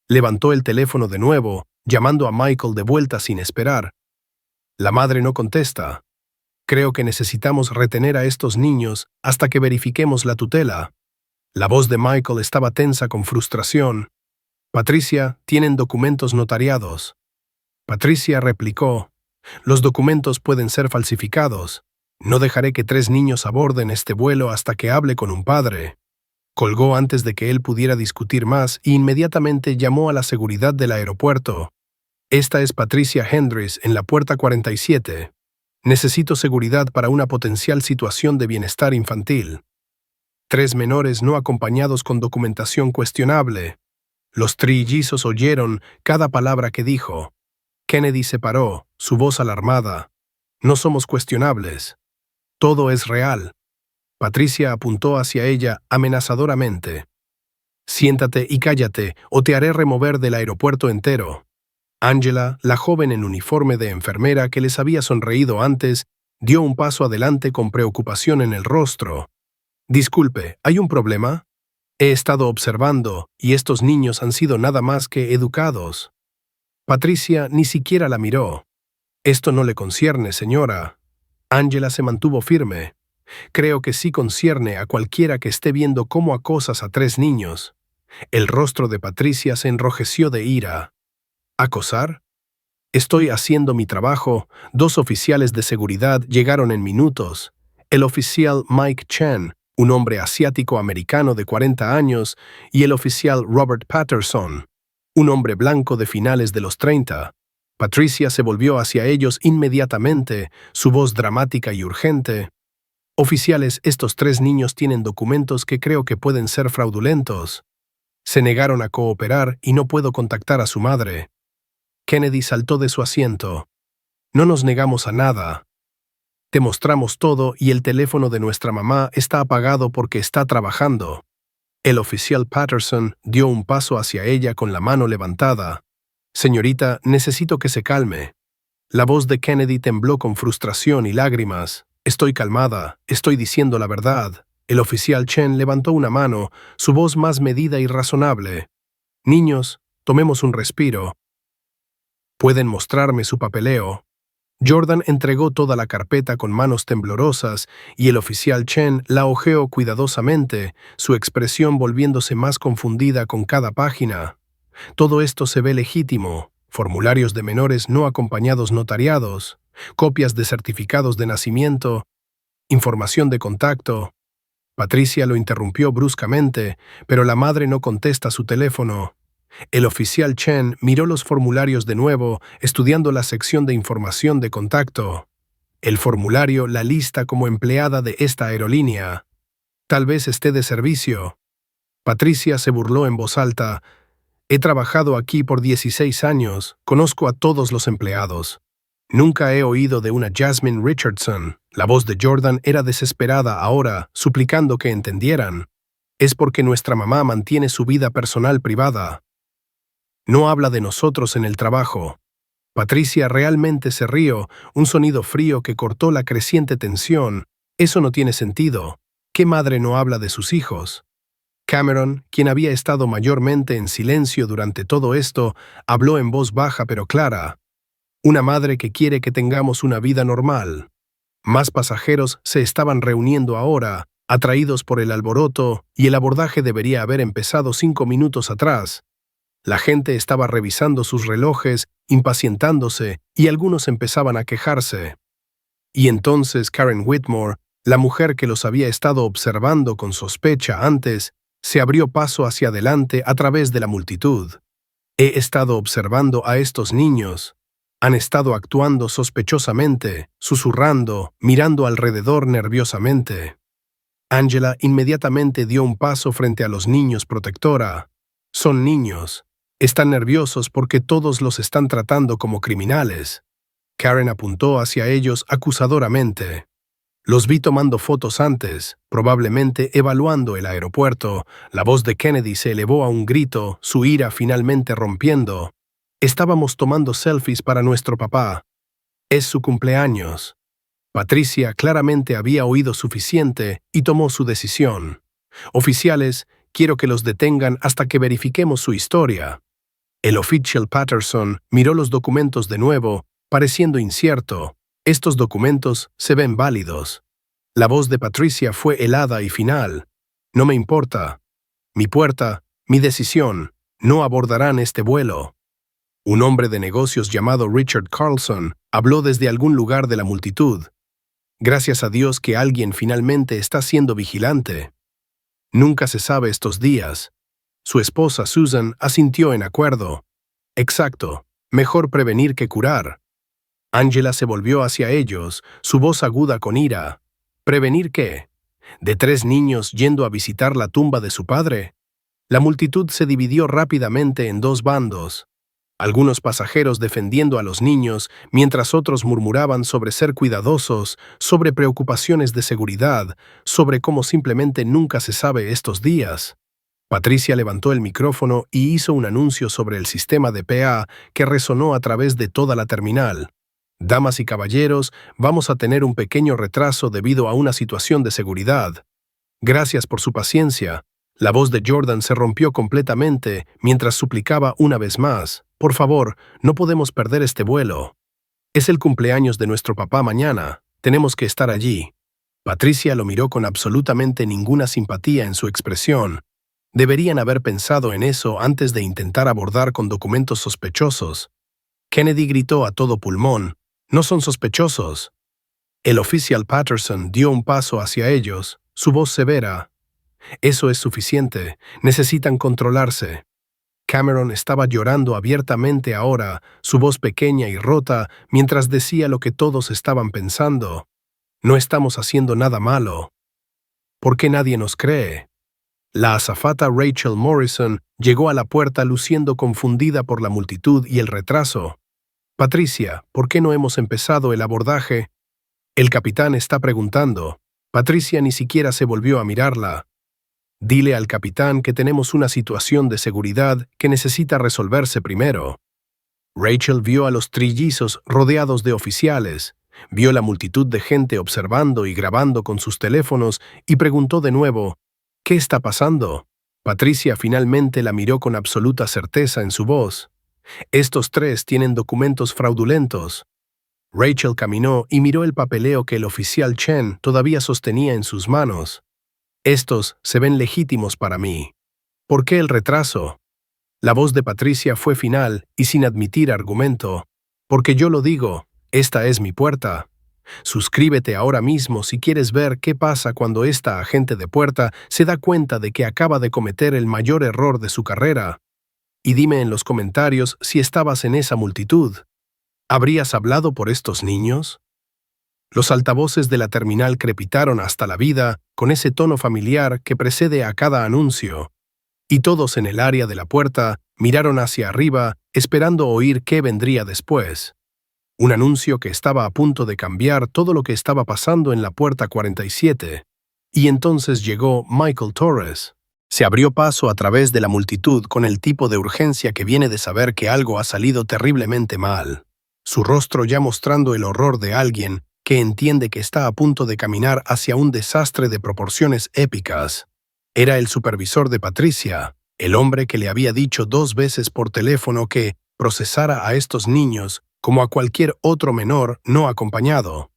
Speaker 1: Levantó el teléfono de nuevo, llamando a Michael de vuelta sin esperar. La madre no contesta. Creo que necesitamos retener a estos niños hasta que verifiquemos la tutela. La voz de Michael estaba tensa con frustración. Patricia, tienen documentos notariados. Patricia replicó: los documentos pueden ser falsificados. No dejaré que 3 niños aborden este vuelo hasta que hable con un padre. Colgó antes de que él pudiera discutir más e inmediatamente llamó a la seguridad del aeropuerto. Esta es Patricia Hendricks en la puerta 47. Necesito seguridad para una potencial situación de bienestar infantil. 3 menores no acompañados con documentación cuestionable. Los trillizos oyeron cada palabra que dijo. Kennedy se paró, su voz alarmada. No somos cuestionables. Todo es real. Patricia apuntó hacia ella amenazadoramente. Siéntate y cállate, o te haré remover del aeropuerto entero. Angela, la joven en uniforme de enfermera que les había sonreído antes, dio un paso adelante con preocupación en el rostro. Disculpe, ¿hay un problema? He estado observando, y estos niños han sido nada más que educados. Patricia ni siquiera la miró. Esto no le concierne, señora. Angela se mantuvo firme. Creo que sí concierne a cualquiera que esté viendo cómo acosas a 3 niños. El rostro de Patricia se enrojeció de ira. ¿Acosar? Estoy haciendo mi trabajo. 2 oficiales de seguridad llegaron en minutos. El oficial Mike Chen, un hombre asiático-americano de 40 años, y el oficial Robert Patterson, un hombre blanco de finales de los 30. Patricia se volvió hacia ellos inmediatamente, su voz dramática y urgente. Oficiales, estos 3 niños tienen documentos que creo que pueden ser fraudulentos. Se negaron a cooperar y no puedo contactar a su madre. Kennedy saltó de su asiento. No nos negamos a nada. Te mostramos todo y el teléfono de nuestra mamá está apagado porque está trabajando. El oficial Patterson dio un paso hacia ella con la mano levantada. Señorita, necesito que se calme. La voz de Kennedy tembló con frustración y lágrimas. Estoy calmada, estoy diciendo la verdad. El oficial Chen levantó una mano, su voz más medida y razonable. Niños, tomemos un respiro. ¿Pueden mostrarme su papeleo? Jordan entregó toda la carpeta con manos temblorosas y el oficial Chen la hojeó cuidadosamente, su expresión volviéndose más confundida con cada página. Todo esto se ve legítimo. Formularios de menores no acompañados notariados, copias de certificados de nacimiento, información de contacto. Patricia lo interrumpió bruscamente, pero la madre no contesta su teléfono. El oficial Chen miró los formularios de nuevo, estudiando la sección de información de contacto. El formulario la lista como empleada de esta aerolínea. Tal vez esté de servicio. Patricia se burló en voz alta. He trabajado aquí por 16 años, conozco a todos los empleados. Nunca he oído de una Jasmine Richardson. La voz de Jordan era desesperada ahora, suplicando que entendieran. Es porque nuestra mamá mantiene su vida personal privada. No habla de nosotros en el trabajo. Patricia realmente se rió, un sonido frío que cortó la creciente tensión. Eso no tiene sentido. ¿Qué madre no habla de sus hijos? Cameron, quien había estado mayormente en silencio durante todo esto, habló en voz baja pero clara. Una madre que quiere que tengamos una vida normal. Más pasajeros se estaban reuniendo ahora, atraídos por el alboroto, y el abordaje debería haber empezado 5 minutos atrás. La gente estaba revisando sus relojes, impacientándose, y algunos empezaban a quejarse. Y entonces Karen Whitmore, la mujer que los había estado observando con sospecha antes, se abrió paso hacia adelante a través de la multitud. He estado observando a estos niños. Han estado actuando sospechosamente, susurrando, mirando alrededor nerviosamente. Angela inmediatamente dio un paso frente a los niños protectora. Son niños. Están nerviosos porque todos los están tratando como criminales. Karen apuntó hacia ellos acusadoramente. Los vi tomando fotos antes, probablemente evaluando el aeropuerto. La voz de Kennedy se elevó a un grito, su ira finalmente rompiendo. Estábamos tomando selfies para nuestro papá. Es su cumpleaños. Patricia claramente había oído suficiente y tomó su decisión. Oficiales, quiero que los detengan hasta que verifiquemos su historia. El oficial Patterson miró los documentos de nuevo, pareciendo incierto. Estos documentos se ven válidos. La voz de Patricia fue helada y final. No me importa. Mi puerta, mi decisión, no abordarán este vuelo. Un hombre de negocios llamado Richard Carlson habló desde algún lugar de la multitud. Gracias a Dios que alguien finalmente está siendo vigilante. Nunca se sabe estos días. Su esposa Susan asintió en acuerdo. Exacto, mejor prevenir que curar. Angela se volvió hacia ellos, su voz aguda con ira. ¿Prevenir qué? ¿De 3 niños yendo a visitar la tumba de su padre? La multitud se dividió rápidamente en 2 bandos. Algunos pasajeros defendiendo a los niños, mientras otros murmuraban sobre ser cuidadosos, sobre preocupaciones de seguridad, sobre cómo simplemente nunca se sabe estos días. Patricia levantó el micrófono y hizo un anuncio sobre el sistema de PA que resonó a través de toda la terminal. Damas y caballeros, vamos a tener un pequeño retraso debido a una situación de seguridad. Gracias por su paciencia. La voz de Jordan se rompió completamente mientras suplicaba una vez más. Por favor, no podemos perder este vuelo. Es el cumpleaños de nuestro papá mañana. Tenemos que estar allí. Patricia lo miró con absolutamente ninguna simpatía en su expresión. Deberían haber pensado en eso antes de intentar abordar con documentos sospechosos. Kennedy gritó a todo pulmón. No son sospechosos. El oficial Patterson dio un paso hacia ellos, su voz severa. Eso es suficiente. Necesitan controlarse. Cameron estaba llorando abiertamente ahora, su voz pequeña y rota, mientras decía lo que todos estaban pensando. No estamos haciendo nada malo. ¿Por qué nadie nos cree? La azafata Rachel Morrison llegó a la puerta luciendo confundida por la multitud y el retraso. Patricia, ¿por qué no hemos empezado el abordaje? El capitán está preguntando. Patricia ni siquiera se volvió a mirarla. Dile al capitán que tenemos una situación de seguridad que necesita resolverse primero. Rachel vio a los trillizos rodeados de oficiales, vio la multitud de gente observando y grabando con sus teléfonos y preguntó de nuevo, ¿qué está pasando? Patricia finalmente la miró con absoluta certeza en su voz. Estos 3 tienen documentos fraudulentos. Rachel caminó y miró el papeleo que el oficial Chen todavía sostenía en sus manos. Estos se ven legítimos para mí. ¿Por qué el retraso? La voz de Patricia fue final y sin admitir argumento. Porque yo lo digo, esta es mi puerta. Suscríbete ahora mismo si quieres ver qué pasa cuando esta agente de puerta se da cuenta de que acaba de cometer el mayor error de su carrera. Y dime en los comentarios si estabas en esa multitud. ¿Habrías hablado por estos niños? Los altavoces de la terminal crepitaron hasta la vida con ese tono familiar que precede a cada anuncio, y todos en el área de la puerta miraron hacia arriba esperando oír qué vendría después. Un anuncio que estaba a punto de cambiar todo lo que estaba pasando en la puerta 47. Y entonces llegó Michael Torres. Se abrió paso a través de la multitud con el tipo de urgencia que viene de saber que algo ha salido terriblemente mal. Su rostro ya mostrando el horror de alguien que entiende que está a punto de caminar hacia un desastre de proporciones épicas. Era el supervisor de Patricia, el hombre que le había dicho 2 veces por teléfono que procesara a estos niños como a cualquier otro menor no acompañado.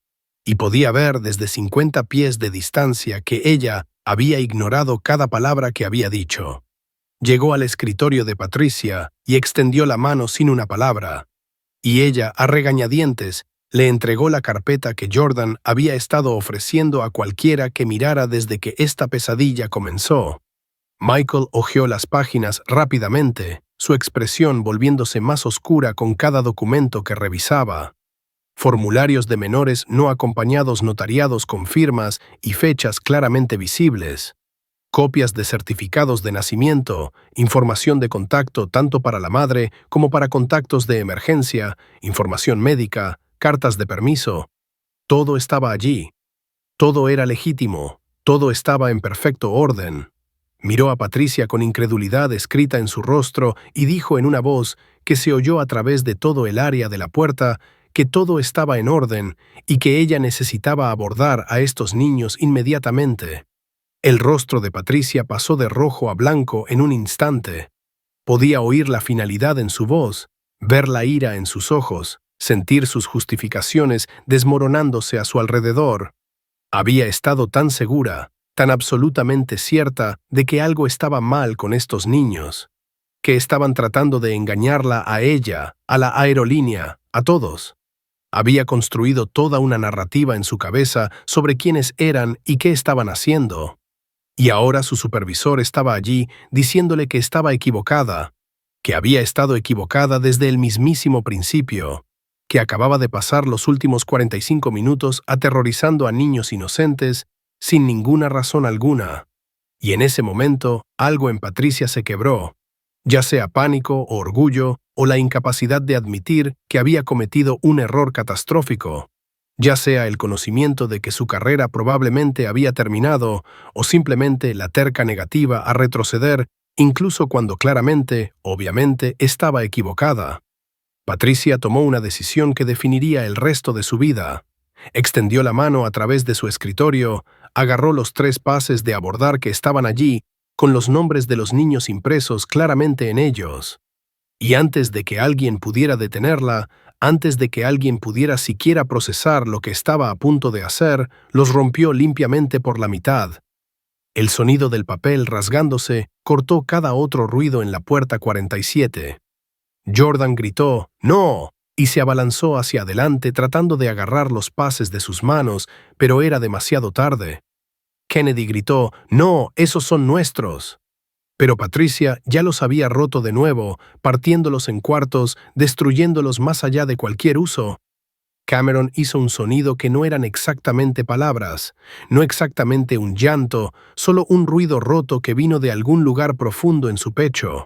Speaker 1: Y podía ver desde 50 pies de distancia que ella había ignorado cada palabra que había dicho. Llegó al escritorio de Patricia y extendió la mano sin una palabra. Y ella, a regañadientes, le entregó la carpeta que Jordan había estado ofreciendo a cualquiera que mirara desde que esta pesadilla comenzó. Michael hojeó las páginas rápidamente, su expresión volviéndose más oscura con cada documento que revisaba. Formularios de menores no acompañados notariados con firmas y fechas claramente visibles. Copias de certificados de nacimiento, información de contacto tanto para la madre como para contactos de emergencia, información médica, cartas de permiso. Todo estaba allí. Todo era legítimo. Todo estaba en perfecto orden. Miró a Patricia con incredulidad escrita en su rostro y dijo en una voz que se oyó a través de todo el área de la puerta que todo estaba en orden y que ella necesitaba abordar a estos niños inmediatamente. El rostro de Patricia pasó de rojo a blanco en un instante. Podía oír la finalidad en su voz, ver la ira en sus ojos, sentir sus justificaciones desmoronándose a su alrededor. Había estado tan segura, tan absolutamente cierta de que algo estaba mal con estos niños, que estaban tratando de engañarla a ella, a la aerolínea, a todos. Había construido toda una narrativa en su cabeza sobre quiénes eran y qué estaban haciendo. Y ahora su supervisor estaba allí diciéndole que estaba equivocada, que había estado equivocada desde el mismísimo principio, que acababa de pasar los últimos 45 minutos aterrorizando a niños inocentes sin ninguna razón alguna. Y en ese momento algo en Patricia se quebró, ya sea pánico o orgullo o la incapacidad de admitir que había cometido un error catastrófico, ya sea el conocimiento de que su carrera probablemente había terminado o simplemente la terca negativa a retroceder incluso cuando claramente, obviamente, estaba equivocada. Patricia tomó una decisión que definiría el resto de su vida. Extendió la mano a través de su escritorio, agarró los 3 pases de abordar que estaban allí, con los nombres de los niños impresos claramente en ellos. Y antes de que alguien pudiera detenerla, antes de que alguien pudiera siquiera procesar lo que estaba a punto de hacer, los rompió limpiamente por la mitad. El sonido del papel rasgándose cortó cada otro ruido en la puerta 47. Jordan gritó, ¡no!, y se abalanzó hacia adelante tratando de agarrar los pases de sus manos, pero era demasiado tarde. Kennedy gritó, ¡no, esos son nuestros! Pero Patricia ya los había roto de nuevo, partiéndolos en cuartos, destruyéndolos más allá de cualquier uso. Cameron hizo un sonido que no eran exactamente palabras, no exactamente un llanto, solo un ruido roto que vino de algún lugar profundo en su pecho.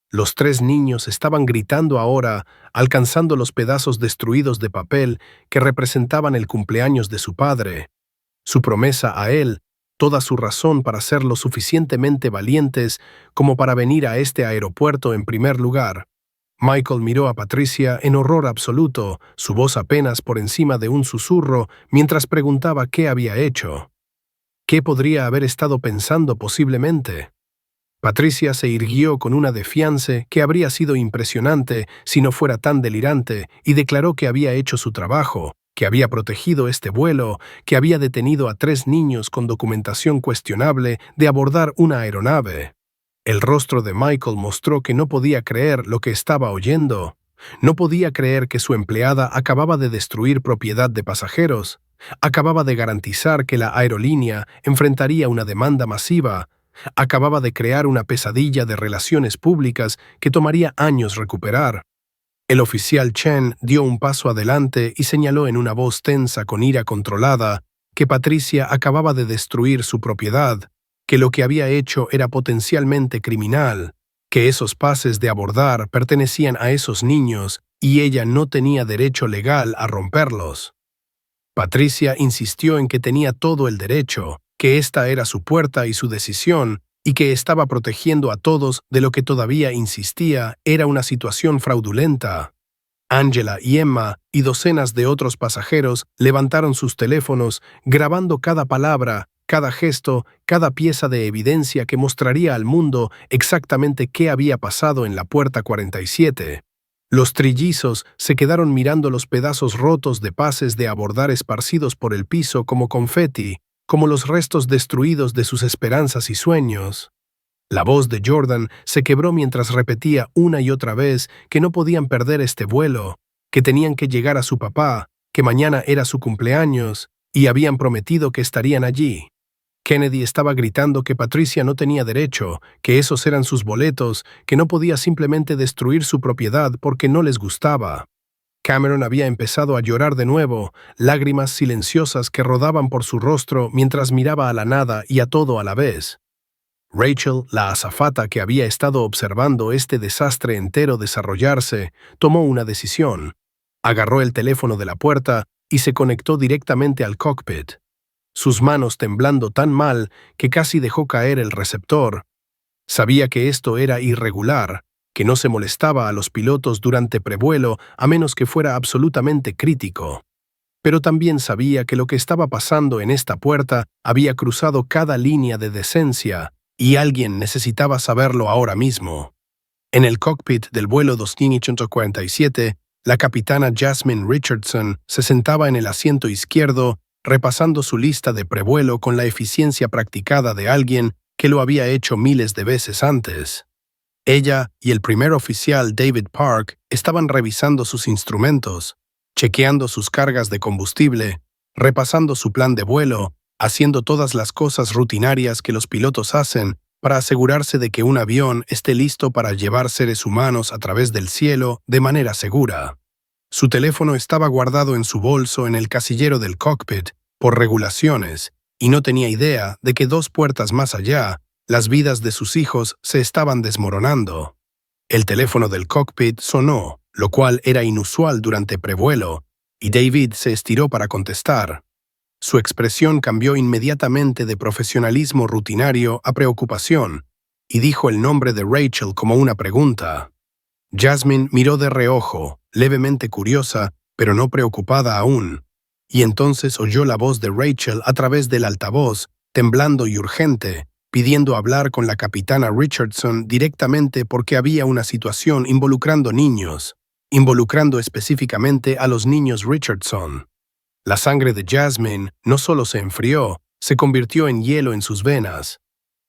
Speaker 1: Los 3 niños estaban gritando ahora, alcanzando los pedazos destruidos de papel que representaban el cumpleaños de su padre. Su promesa a él, toda su razón para ser lo suficientemente valientes como para venir a este aeropuerto en primer lugar. Michael miró a Patricia en horror absoluto, su voz apenas por encima de un susurro, mientras preguntaba qué había hecho. ¿Qué podría haber estado pensando posiblemente? Patricia se irguió con una defiance que habría sido impresionante si no fuera tan delirante y declaró que había hecho su trabajo, que había protegido este vuelo, que había detenido a 3 niños con documentación cuestionable de abordar una aeronave. El rostro de Michael mostró que no podía creer lo que estaba oyendo. No podía creer que su empleada acababa de destruir propiedad de pasajeros, acababa de garantizar que la aerolínea enfrentaría una demanda masiva, acababa de crear una pesadilla de relaciones públicas que tomaría años recuperar. El oficial Chen dio un paso adelante y señaló en una voz tensa con ira controlada que Patricia acababa de destruir su propiedad, que lo que había hecho era potencialmente criminal, que esos pases de abordar pertenecían a esos niños y ella no tenía derecho legal a romperlos. Patricia insistió en que tenía todo el derecho, que esta era su puerta y su decisión, y que estaba protegiendo a todos de lo que todavía insistía era una situación fraudulenta. Angela y Emma y docenas de otros pasajeros levantaron sus teléfonos, grabando cada palabra, cada gesto, cada pieza de evidencia que mostraría al mundo exactamente qué había pasado en la puerta 47. Los trillizos se quedaron mirando los pedazos rotos de pases de abordar esparcidos por el piso como confeti, como los restos destruidos de sus esperanzas y sueños. La voz de Jordan se quebró mientras repetía una y otra vez que no podían perder este vuelo, que tenían que llegar a su papá, que mañana era su cumpleaños, y habían prometido que estarían allí. Kennedy estaba gritando que Patricia no tenía derecho, que esos eran sus boletos, que no podía simplemente destruir su propiedad porque no les gustaba. Cameron había empezado a llorar de nuevo, lágrimas silenciosas que rodaban por su rostro mientras miraba a la nada y a todo a la vez. Rachel, la azafata que había estado observando este desastre entero desarrollarse, tomó una decisión. Agarró el teléfono de la puerta y se conectó directamente al cockpit. Sus manos temblando tan mal que casi dejó caer el receptor. Sabía que esto era irregular, que no se molestaba a los pilotos durante prevuelo a menos que fuera absolutamente crítico. Pero también sabía que lo que estaba pasando en esta puerta había cruzado cada línea de decencia, y alguien necesitaba saberlo ahora mismo. En el cockpit del vuelo 2547, la capitana Jasmine Richardson se sentaba en el asiento izquierdo, repasando su lista de prevuelo con la eficiencia practicada de alguien que lo había hecho miles de veces antes. Ella y el primer oficial David Park estaban revisando sus instrumentos, chequeando sus cargas de combustible, repasando su plan de vuelo, haciendo todas las cosas rutinarias que los pilotos hacen para asegurarse de que un avión esté listo para llevar seres humanos a través del cielo de manera segura. Su teléfono estaba guardado en su bolso en el casillero del cockpit por regulaciones y no tenía idea de que 2 puertas más allá, las vidas de sus hijos se estaban desmoronando. El teléfono del cockpit sonó, lo cual era inusual durante prevuelo, y David se estiró para contestar. Su expresión cambió inmediatamente de profesionalismo rutinario a preocupación, y dijo el nombre de Rachel como una pregunta. Jasmine miró de reojo, levemente curiosa, pero no preocupada aún, y entonces oyó la voz de Rachel a través del altavoz, temblando y urgente, pidiendo hablar con la capitana Richardson directamente porque había una situación involucrando niños, involucrando específicamente a los niños Richardson. La sangre de Jasmine no solo se enfrió, se convirtió en hielo en sus venas.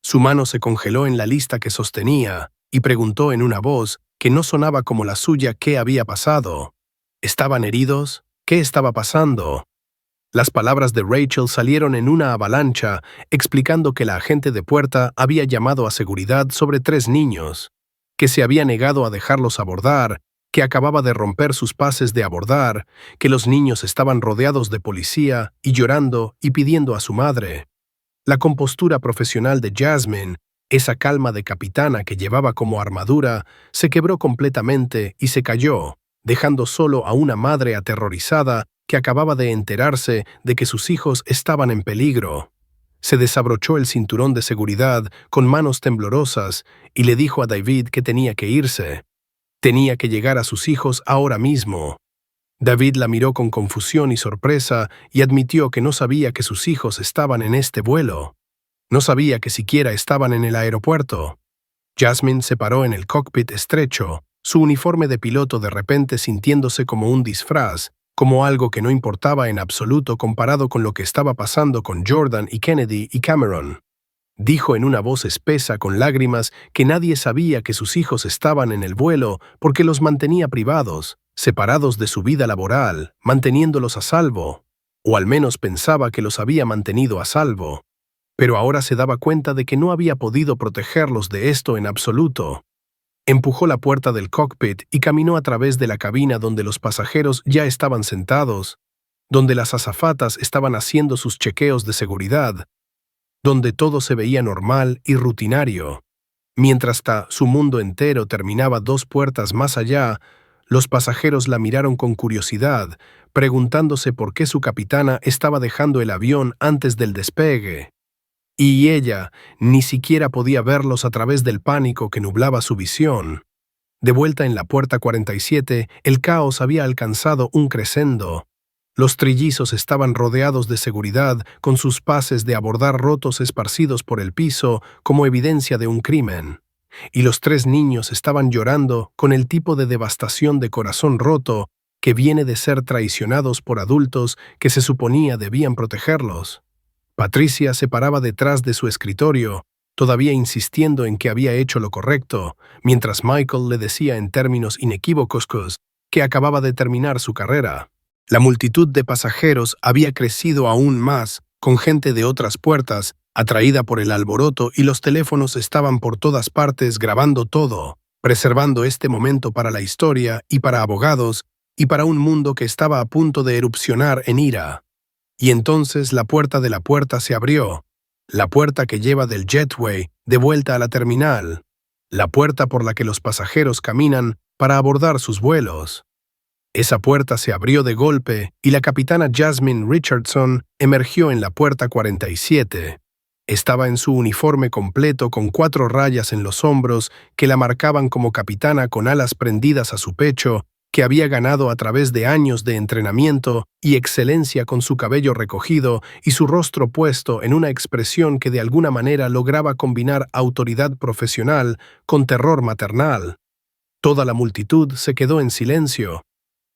Speaker 1: Su mano se congeló en la lista que sostenía y preguntó en una voz que no sonaba como la suya qué había pasado. ¿Estaban heridos? ¿Qué estaba pasando? Las palabras de Rachel salieron en una avalancha, explicando que la agente de puerta había llamado a seguridad sobre 3 niños, que se había negado a dejarlos abordar, que acababa de romper sus pases de abordar, que los niños estaban rodeados de policía y llorando y pidiendo a su madre. La compostura profesional de Jasmine, esa calma de capitana que llevaba como armadura, se quebró completamente y se cayó, dejando solo a una madre aterrorizada que acababa de enterarse de que sus hijos estaban en peligro. Se desabrochó el cinturón de seguridad con manos temblorosas y le dijo a David que tenía que irse. Tenía que llegar a sus hijos ahora mismo. David la miró con confusión y sorpresa y admitió que no sabía que sus hijos estaban en este vuelo. No sabía que siquiera estaban en el aeropuerto. Jasmine se paró en el cockpit estrecho, su uniforme de piloto de repente sintiéndose como un disfraz, como algo que no importaba en absoluto comparado con lo que estaba pasando con Jordan y Kennedy y Cameron. Dijo en una voz espesa con lágrimas que nadie sabía que sus hijos estaban en el vuelo porque los mantenía privados, separados de su vida laboral, manteniéndolos a salvo, o al menos pensaba que los había mantenido a salvo. Pero ahora se daba cuenta de que no había podido protegerlos de esto en absoluto. Empujó la puerta del cockpit y caminó a través de la cabina donde los pasajeros ya estaban sentados, donde las azafatas estaban haciendo sus chequeos de seguridad, donde todo se veía normal y rutinario. Mientras su mundo entero terminaba 2 puertas más allá, los pasajeros la miraron con curiosidad, preguntándose por qué su capitana estaba dejando el avión antes del despegue. Y ella ni siquiera podía verlos a través del pánico que nublaba su visión. De vuelta en la puerta 47, el caos había alcanzado un crescendo. Los trillizos estaban rodeados de seguridad, con sus pases de abordar rotos esparcidos por el piso como evidencia de un crimen. Y los 3 niños estaban llorando con el tipo de devastación de corazón roto que viene de ser traicionados por adultos que se suponía debían protegerlos. Patricia se paraba detrás de su escritorio, todavía insistiendo en que había hecho lo correcto, mientras Michael le decía en términos inequívocos que acababa de terminar su carrera. La multitud de pasajeros había crecido aún más, con gente de otras puertas, atraída por el alboroto, y los teléfonos estaban por todas partes grabando todo, preservando este momento para la historia y para abogados y para un mundo que estaba a punto de erupcionar en ira. Y entonces la puerta de la puerta se abrió, la puerta que lleva del jetway de vuelta a la terminal, la puerta por la que los pasajeros caminan para abordar sus vuelos. Esa puerta se abrió de golpe y la capitana Jasmine Richardson emergió en la puerta 47. Estaba en su uniforme completo con 4 rayas en los hombros que la marcaban como capitana, con alas prendidas a su pecho, que había ganado a través de años de entrenamiento y excelencia, con su cabello recogido y su rostro puesto en una expresión que de alguna manera lograba combinar autoridad profesional con terror maternal. Toda la multitud se quedó en silencio.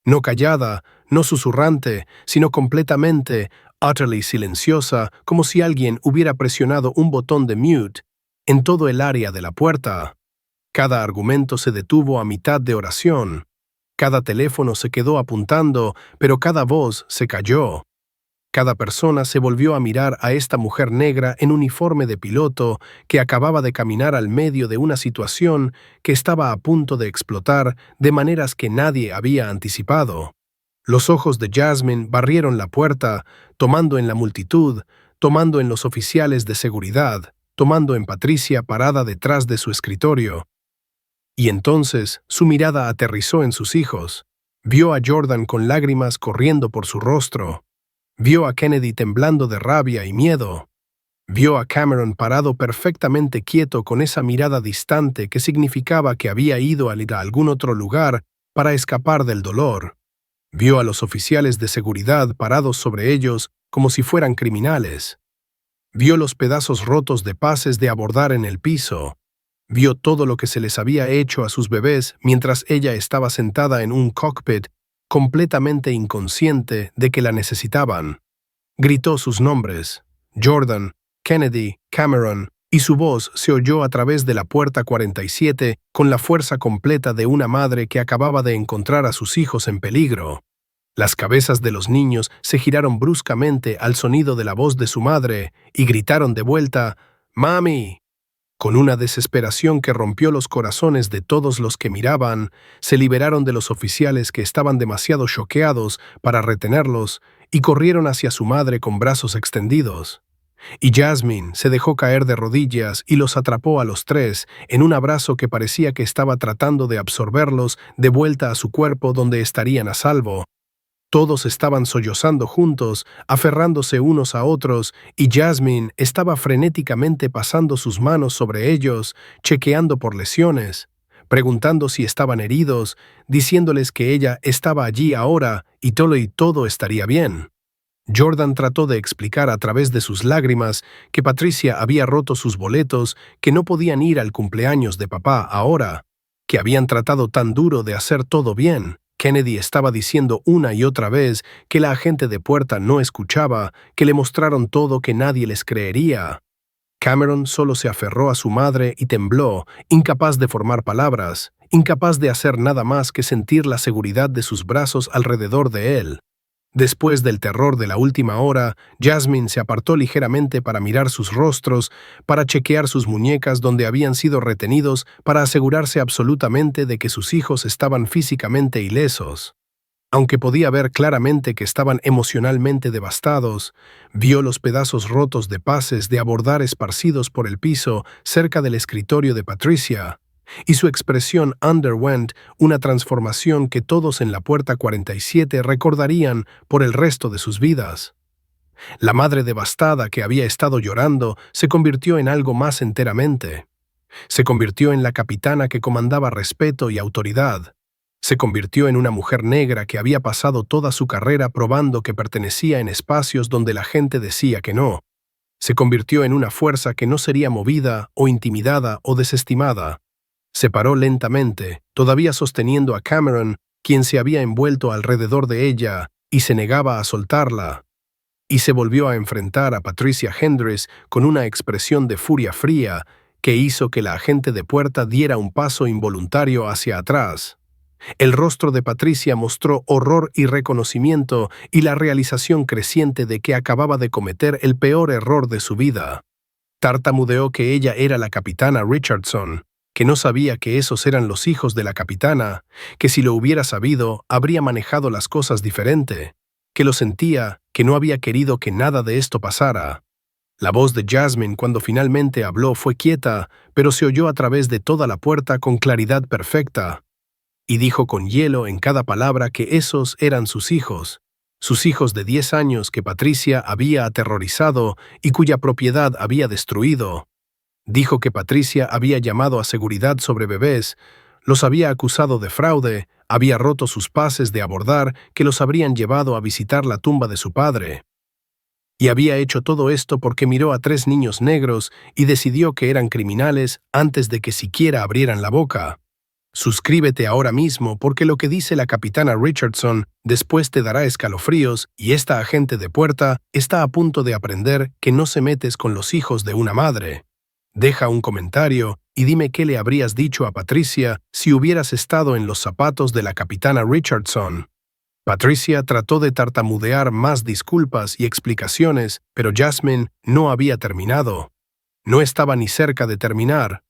Speaker 1: No callada, no susurrante, sino completamente, utterly silenciosa, como si alguien hubiera presionado un botón de mute en todo el área de la puerta. Cada argumento se detuvo a mitad de oración. Cada teléfono se quedó apuntando, pero cada voz se calló. Cada persona se volvió a mirar a esta mujer negra en uniforme de piloto que acababa de caminar al medio de una situación que estaba a punto de explotar de maneras que nadie había anticipado. Los ojos de Jasmine barrieron la puerta, tomando en la multitud, tomando en los oficiales de seguridad, tomando en Patricia parada detrás de su escritorio. Y entonces su mirada aterrizó en sus hijos. Vio a Jordan con lágrimas corriendo por su rostro. Vio a Kennedy temblando de rabia y miedo. Vio a Cameron parado perfectamente quieto con esa mirada distante que significaba que había ido a algún otro lugar para escapar del dolor. Vio a los oficiales de seguridad parados sobre ellos como si fueran criminales. Vio los pedazos rotos de pases de abordar en el piso. Vio todo lo que se les había hecho a sus bebés mientras ella estaba sentada en un cockpit, completamente inconsciente de que la necesitaban. Gritó sus nombres: Jordan, Kennedy, Cameron, y su voz se oyó a través de la puerta 47 con la fuerza completa de una madre que acababa de encontrar a sus hijos en peligro. Las cabezas de los niños se giraron bruscamente al sonido de la voz de su madre y gritaron de vuelta: «¡Mami!». Con una desesperación que rompió los corazones de todos los que miraban, se liberaron de los oficiales que estaban demasiado choqueados para retenerlos y corrieron hacia su madre con brazos extendidos. Y Jasmine se dejó caer de rodillas y los atrapó a los 3 en un abrazo que parecía que estaba tratando de absorberlos de vuelta a su cuerpo, donde estarían a salvo. Todos estaban sollozando juntos, aferrándose unos a otros, y Jasmine estaba frenéticamente pasando sus manos sobre ellos, chequeando por lesiones, preguntando si estaban heridos, diciéndoles que ella estaba allí ahora y todo estaría bien. Jordan trató de explicar a través de sus lágrimas que Patricia había roto sus boletos, que no podían ir al cumpleaños de papá ahora, que habían tratado tan duro de hacer todo bien. Kennedy estaba diciendo una y otra vez que la agente de puerta no escuchaba, que le mostraron todo, que nadie les creería. Cameron solo se aferró a su madre y tembló, incapaz de formar palabras, incapaz de hacer nada más que sentir la seguridad de sus brazos alrededor de él. Después del terror de la última hora, Jasmine se apartó ligeramente para mirar sus rostros, para chequear sus muñecas donde habían sido retenidos, para asegurarse absolutamente de que sus hijos estaban físicamente ilesos. Aunque podía ver claramente que estaban emocionalmente devastados, vio los pedazos rotos de pases de abordar esparcidos por el piso cerca del escritorio de Patricia, y su expresión underwent una transformación que todos en la puerta 47 recordarían por el resto de sus vidas. La madre devastada que había estado llorando se convirtió en algo más enteramente. Se convirtió en la capitana que comandaba respeto y autoridad. Se convirtió en una mujer negra que había pasado toda su carrera probando que pertenecía en espacios donde la gente decía que no. Se convirtió en una fuerza que no sería movida o intimidada o desestimada. Se paró lentamente, todavía sosteniendo a Cameron, quien se había envuelto alrededor de ella y se negaba a soltarla, y se volvió a enfrentar a Patricia Hendricks con una expresión de furia fría que hizo que la agente de puerta diera un paso involuntario hacia atrás. El rostro de Patricia mostró horror y reconocimiento y la realización creciente de que acababa de cometer el peor error de su vida. Tartamudeó que ella era la capitana Richardson, que no sabía que esos eran los hijos de la capitana, que si lo hubiera sabido, habría manejado las cosas diferente, que lo sentía, que no había querido que nada de esto pasara. La voz de Jasmine cuando finalmente habló fue quieta, pero se oyó a través de toda la puerta con claridad perfecta, y dijo con hielo en cada palabra que esos eran sus hijos de 10 años que Patricia había aterrorizado y cuya propiedad había destruido. Dijo que Patricia había llamado a seguridad sobre bebés, los había acusado de fraude, había roto sus pases de abordar que los habrían llevado a visitar la tumba de su padre. Y había hecho todo esto porque miró a 3 niños negros y decidió que eran criminales antes de que siquiera abrieran la boca. Suscríbete ahora mismo porque lo que dice la capitana Richardson después te dará escalofríos y esta agente de puerta está a punto de aprender que no se metes con los hijos de una madre. Deja un comentario y dime qué le habrías dicho a Patricia si hubieras estado en los zapatos de la capitana Richardson. Patricia trató de tartamudear más disculpas y explicaciones, pero Jasmine no había terminado. No estaba ni cerca de terminar.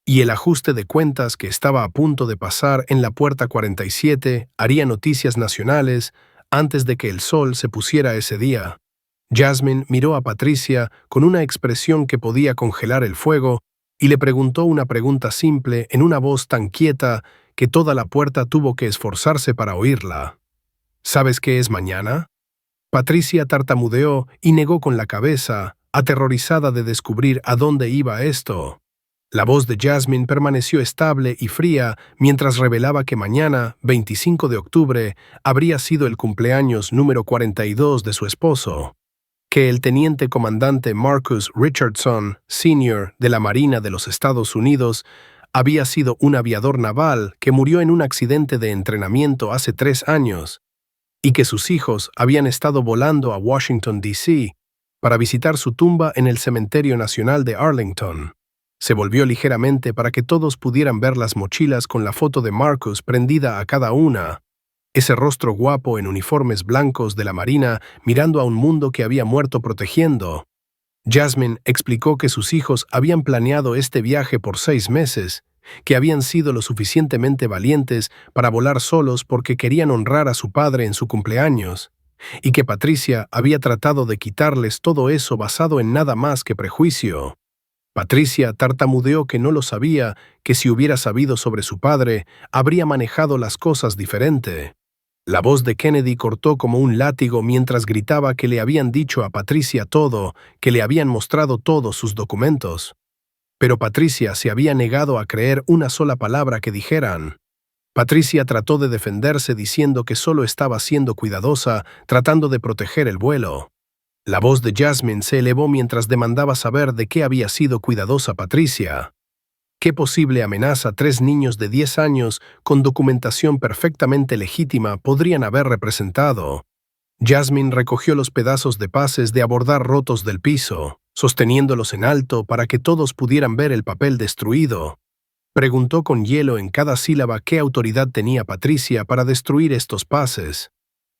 Speaker 1: Y el ajuste de cuentas que estaba a punto de pasar en la puerta 47 haría noticias nacionales antes de que el sol se pusiera ese día. Jasmine miró a Patricia con una expresión que podía congelar el fuego y le preguntó una pregunta simple en una voz tan quieta que toda la puerta tuvo que esforzarse para oírla. ¿Sabes qué es mañana? Patricia tartamudeó y negó con la cabeza, aterrorizada de descubrir a dónde iba esto. La voz de Jasmine permaneció estable y fría mientras revelaba que mañana, 25 de octubre, habría sido el cumpleaños número 42 de su esposo, que el teniente comandante Marcus Richardson, Sr. de la Marina de los Estados Unidos, había sido un aviador naval que murió en un accidente de entrenamiento hace 3 años, y que sus hijos habían estado volando a Washington, D.C., para visitar su tumba en el Cementerio Nacional de Arlington. Se volvió ligeramente para que todos pudieran ver las mochilas con la foto de Marcus prendida a cada una. Ese rostro guapo en uniformes blancos de la Marina mirando a un mundo que había muerto protegiendo. Jasmine explicó que sus hijos habían planeado este viaje por 6 meses, que habían sido lo suficientemente valientes para volar solos porque querían honrar a su padre en su cumpleaños, y que Patricia había tratado de quitarles todo eso basado en nada más que prejuicio. Patricia tartamudeó que no lo sabía, que si hubiera sabido sobre su padre, habría manejado las cosas diferente. La voz de Kennedy cortó como un látigo mientras gritaba que le habían dicho a Patricia todo, que le habían mostrado todos sus documentos. Pero Patricia se había negado a creer una sola palabra que dijeran. Patricia trató de defenderse diciendo que solo estaba siendo cuidadosa, tratando de proteger el vuelo. La voz de Jasmine se elevó mientras demandaba saber de qué había sido cuidadosa Patricia. ¿Qué posible amenaza 3 niños de 10 años con documentación perfectamente legítima podrían haber representado? Jasmine recogió los pedazos de pases de abordar rotos del piso, sosteniéndolos en alto para que todos pudieran ver el papel destruido. Preguntó con hielo en cada sílaba qué autoridad tenía Patricia para destruir estos pases.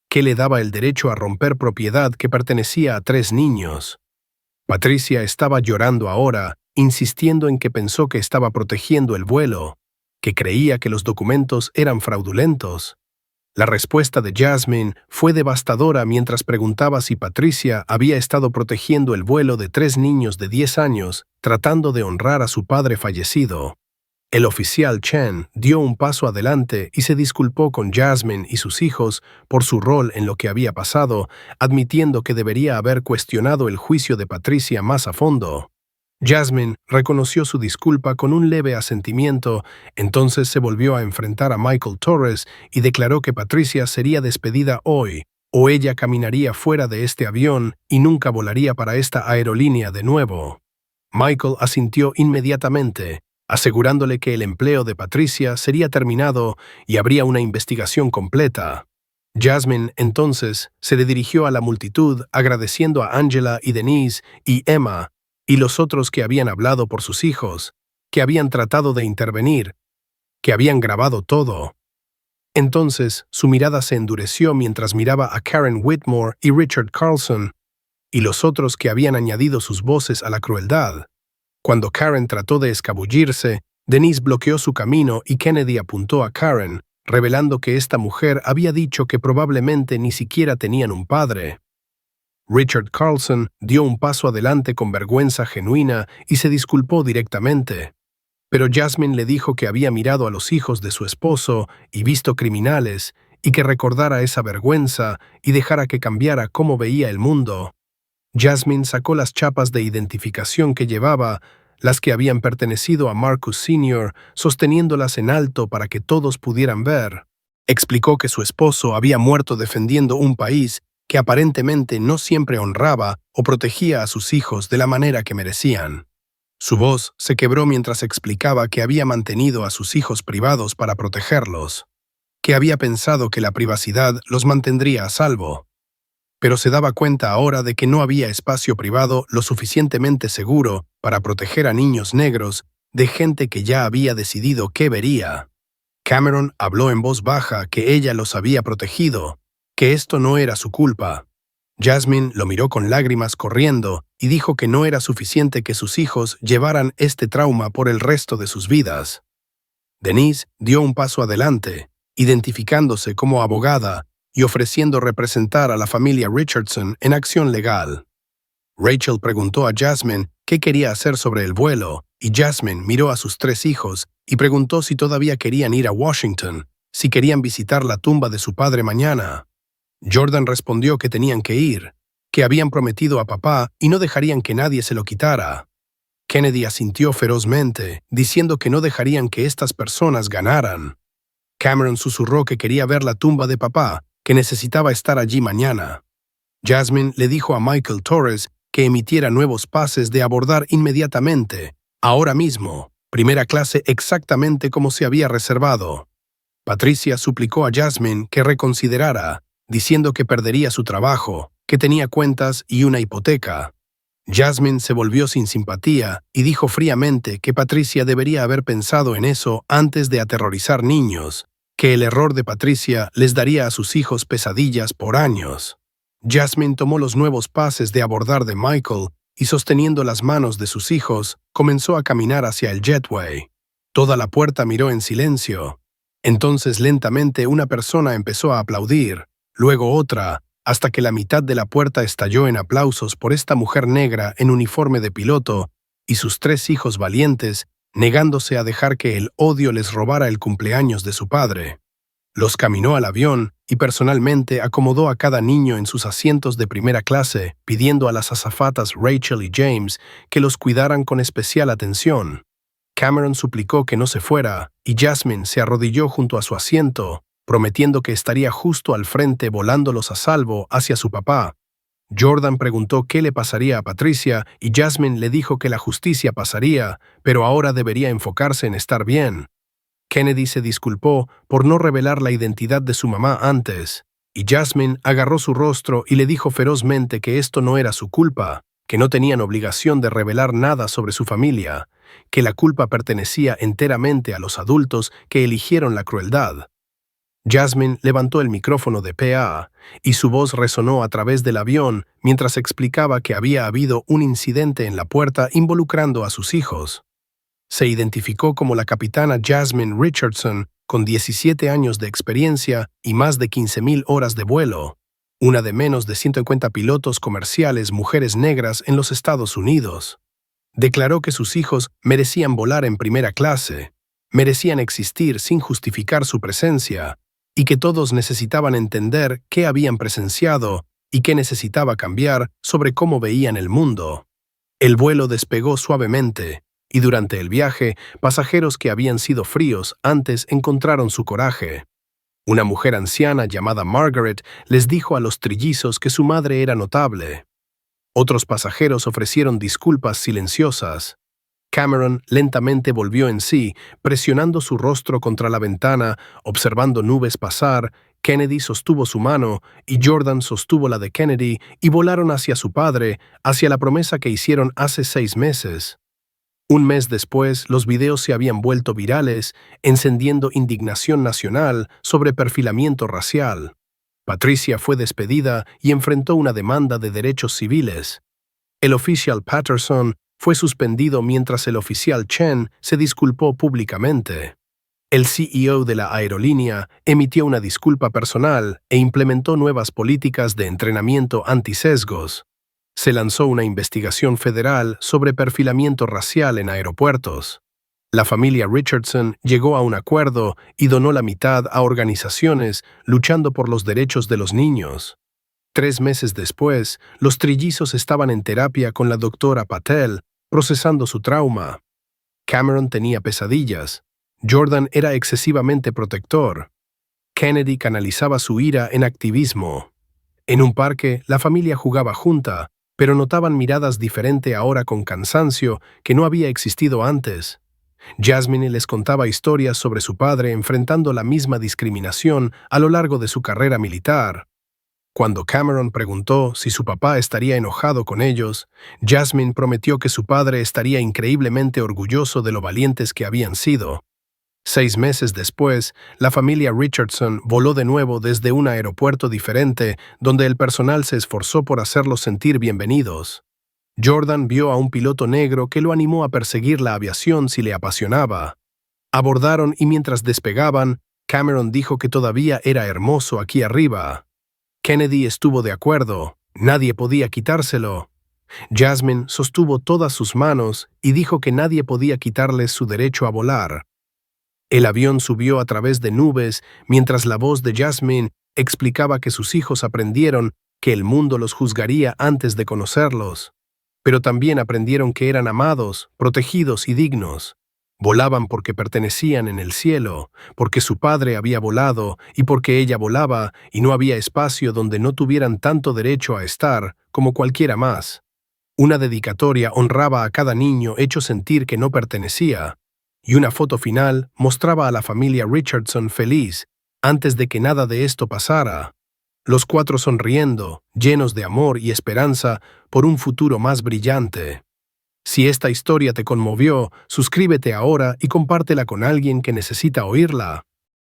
Speaker 1: ¿Qué le daba el derecho a romper propiedad que pertenecía a 3 niños? Patricia estaba llorando ahora, insistiendo en que pensó que estaba protegiendo el vuelo, que creía que los documentos eran fraudulentos. La respuesta de Jasmine fue devastadora mientras preguntaba si Patricia había estado protegiendo el vuelo de 3 niños de 10 años, tratando de honrar a su padre fallecido. El oficial Chen dio un paso adelante y se disculpó con Jasmine y sus hijos por su rol en lo que había pasado, admitiendo que debería haber cuestionado el juicio de Patricia más a fondo. Jasmine reconoció su disculpa con un leve asentimiento, entonces se volvió a enfrentar a Michael Torres y declaró que Patricia sería despedida hoy, o ella caminaría fuera de este avión y nunca volaría para esta aerolínea de nuevo. Michael asintió inmediatamente, asegurándole que el empleo de Patricia sería terminado y habría una investigación completa. Jasmine, entonces, se le dirigió a la multitud agradeciendo a Angela y Denise y Emma y los otros que habían hablado por sus hijos, que habían tratado de intervenir, que habían grabado todo. Entonces, su mirada se endureció mientras miraba a Karen Whitmore y Richard Carlson, y los otros que habían añadido sus voces a la crueldad. Cuando Karen trató de escabullirse, Denise bloqueó su camino y Kennedy apuntó a Karen, revelando que esta mujer había dicho que probablemente ni siquiera tenían un padre. Richard Carlson dio un paso adelante con vergüenza genuina y se disculpó directamente. Pero Jasmine le dijo que había mirado a los hijos de su esposo y visto criminales, y que recordara esa vergüenza y dejara que cambiara cómo veía el mundo. Jasmine sacó las chapas de identificación que llevaba, las que habían pertenecido a Marcus Sr., sosteniéndolas en alto para que todos pudieran ver. Explicó que su esposo había muerto defendiendo un país que aparentemente no siempre honraba o protegía a sus hijos de la manera que merecían. Su voz se quebró mientras explicaba que había mantenido a sus hijos privados para protegerlos, que había pensado que la privacidad los mantendría a salvo. Pero se daba cuenta ahora de que no había espacio privado lo suficientemente seguro para proteger a niños negros de gente que ya había decidido qué vería. Cameron habló en voz baja que ella los había protegido, que esto no era su culpa. Jasmine lo miró con lágrimas corriendo y dijo que no era suficiente que sus hijos llevaran este trauma por el resto de sus vidas. Denise dio un paso adelante, identificándose como abogada y ofreciendo representar a la familia Richardson en acción legal. Rachel preguntó a Jasmine qué quería hacer sobre el vuelo, y Jasmine miró a sus 3 hijos y preguntó si todavía querían ir a Washington, si querían visitar la tumba de su padre mañana. Jordan respondió que tenían que ir, que habían prometido a papá y no dejarían que nadie se lo quitara. Kennedy asintió ferozmente, diciendo que no dejarían que estas personas ganaran. Cameron susurró que quería ver la tumba de papá, que necesitaba estar allí mañana. Jasmine le dijo a Michael Torres que emitiera nuevos pases de abordar inmediatamente, ahora mismo, primera clase exactamente como se había reservado. Patricia suplicó a Jasmine que reconsiderara, diciendo que perdería su trabajo, que tenía cuentas y una hipoteca. Jasmine se volvió sin simpatía y dijo fríamente que Patricia debería haber pensado en eso antes de aterrorizar niños, que el error de Patricia les daría a sus hijos pesadillas por años. Jasmine tomó los nuevos pases de abordar de Michael y, sosteniendo las manos de sus hijos, comenzó a caminar hacia el jetway. Toda la puerta miró en silencio. Entonces lentamente una persona empezó a aplaudir, luego otra, hasta que la mitad de la puerta estalló en aplausos por esta mujer negra en uniforme de piloto y sus 3 hijos valientes, negándose a dejar que el odio les robara el cumpleaños de su padre. Los caminó al avión y personalmente acomodó a cada niño en sus asientos de primera clase, pidiendo a las azafatas Rachel y James que los cuidaran con especial atención. Cameron suplicó que no se fuera, y Jasmine se arrodilló junto a su asiento, prometiendo que estaría justo al frente volándolos a salvo hacia su papá. Jordan preguntó qué le pasaría a Patricia y Jasmine le dijo que la justicia pasaría, pero ahora debería enfocarse en estar bien. Kennedy se disculpó por no revelar la identidad de su mamá antes, y Jasmine agarró su rostro y le dijo ferozmente que esto no era su culpa, que no tenían obligación de revelar nada sobre su familia, que la culpa pertenecía enteramente a los adultos que eligieron la crueldad. Jasmine levantó el micrófono de PA y su voz resonó a través del avión mientras explicaba que había habido un incidente en la puerta involucrando a sus hijos. Se identificó como la capitana Jasmine Richardson, con 17 años de experiencia y más de 15,000 horas de vuelo, una de menos de 150 pilotos comerciales mujeres negras en los Estados Unidos. Declaró que sus hijos merecían volar en primera clase, merecían existir sin justificar su presencia, y que todos necesitaban entender qué habían presenciado y qué necesitaba cambiar sobre cómo veían el mundo. El vuelo despegó suavemente, y durante el viaje, pasajeros que habían sido fríos antes encontraron su coraje. Una mujer anciana llamada Margaret les dijo a los trillizos que su madre era notable. Otros pasajeros ofrecieron disculpas silenciosas. Cameron lentamente volvió en sí, presionando su rostro contra la ventana, observando nubes pasar. Kennedy sostuvo su mano y Jordan sostuvo la de Kennedy y volaron hacia su padre, hacia la promesa que hicieron hace 6 meses. Un mes después, los videos se habían vuelto virales, encendiendo indignación nacional sobre perfilamiento racial. Patricia fue despedida y enfrentó una demanda de derechos civiles. El oficial Patterson fue suspendido mientras el oficial Chen se disculpó públicamente. El CEO de la aerolínea emitió una disculpa personal e implementó nuevas políticas de entrenamiento antisesgos. Se lanzó una investigación federal sobre perfilamiento racial en aeropuertos. La familia Richardson llegó a un acuerdo y donó la mitad a organizaciones luchando por los derechos de los niños. 3 meses después, los trillizos estaban en terapia con la doctora Patel, procesando su trauma. Cameron tenía pesadillas. Jordan era excesivamente protector. Kennedy canalizaba su ira en activismo. En un parque, la familia jugaba junta, pero notaban miradas diferentes ahora con cansancio que no había existido antes. Jasmine les contaba historias sobre su padre enfrentando la misma discriminación a lo largo de su carrera militar. Cuando Cameron preguntó si su papá estaría enojado con ellos, Jasmine prometió que su padre estaría increíblemente orgulloso de lo valientes que habían sido. 6 meses después, la familia Richardson voló de nuevo desde un aeropuerto diferente donde el personal se esforzó por hacerlos sentir bienvenidos. Jordan vio a un piloto negro que lo animó a perseguir la aviación si le apasionaba. Abordaron y mientras despegaban, Cameron dijo que todavía era hermoso aquí arriba. Kennedy estuvo de acuerdo, nadie podía quitárselo. Jasmine sostuvo todas sus manos y dijo que nadie podía quitarles su derecho a volar. El avión subió a través de nubes mientras la voz de Jasmine explicaba que sus hijos aprendieron que el mundo los juzgaría antes de conocerlos. Pero también aprendieron que eran amados, protegidos y dignos. Volaban porque pertenecían en el cielo, porque su padre había volado y porque ella volaba y no había espacio donde no tuvieran tanto derecho a estar como cualquiera más. Una dedicatoria honraba a cada niño hecho sentir que no pertenecía, y una foto final mostraba a la familia Richardson feliz antes de que nada de esto pasara. Los 4 sonriendo, llenos de amor y esperanza por un futuro más brillante. Si esta historia te conmovió, suscríbete ahora y compártela con alguien que necesita oírla.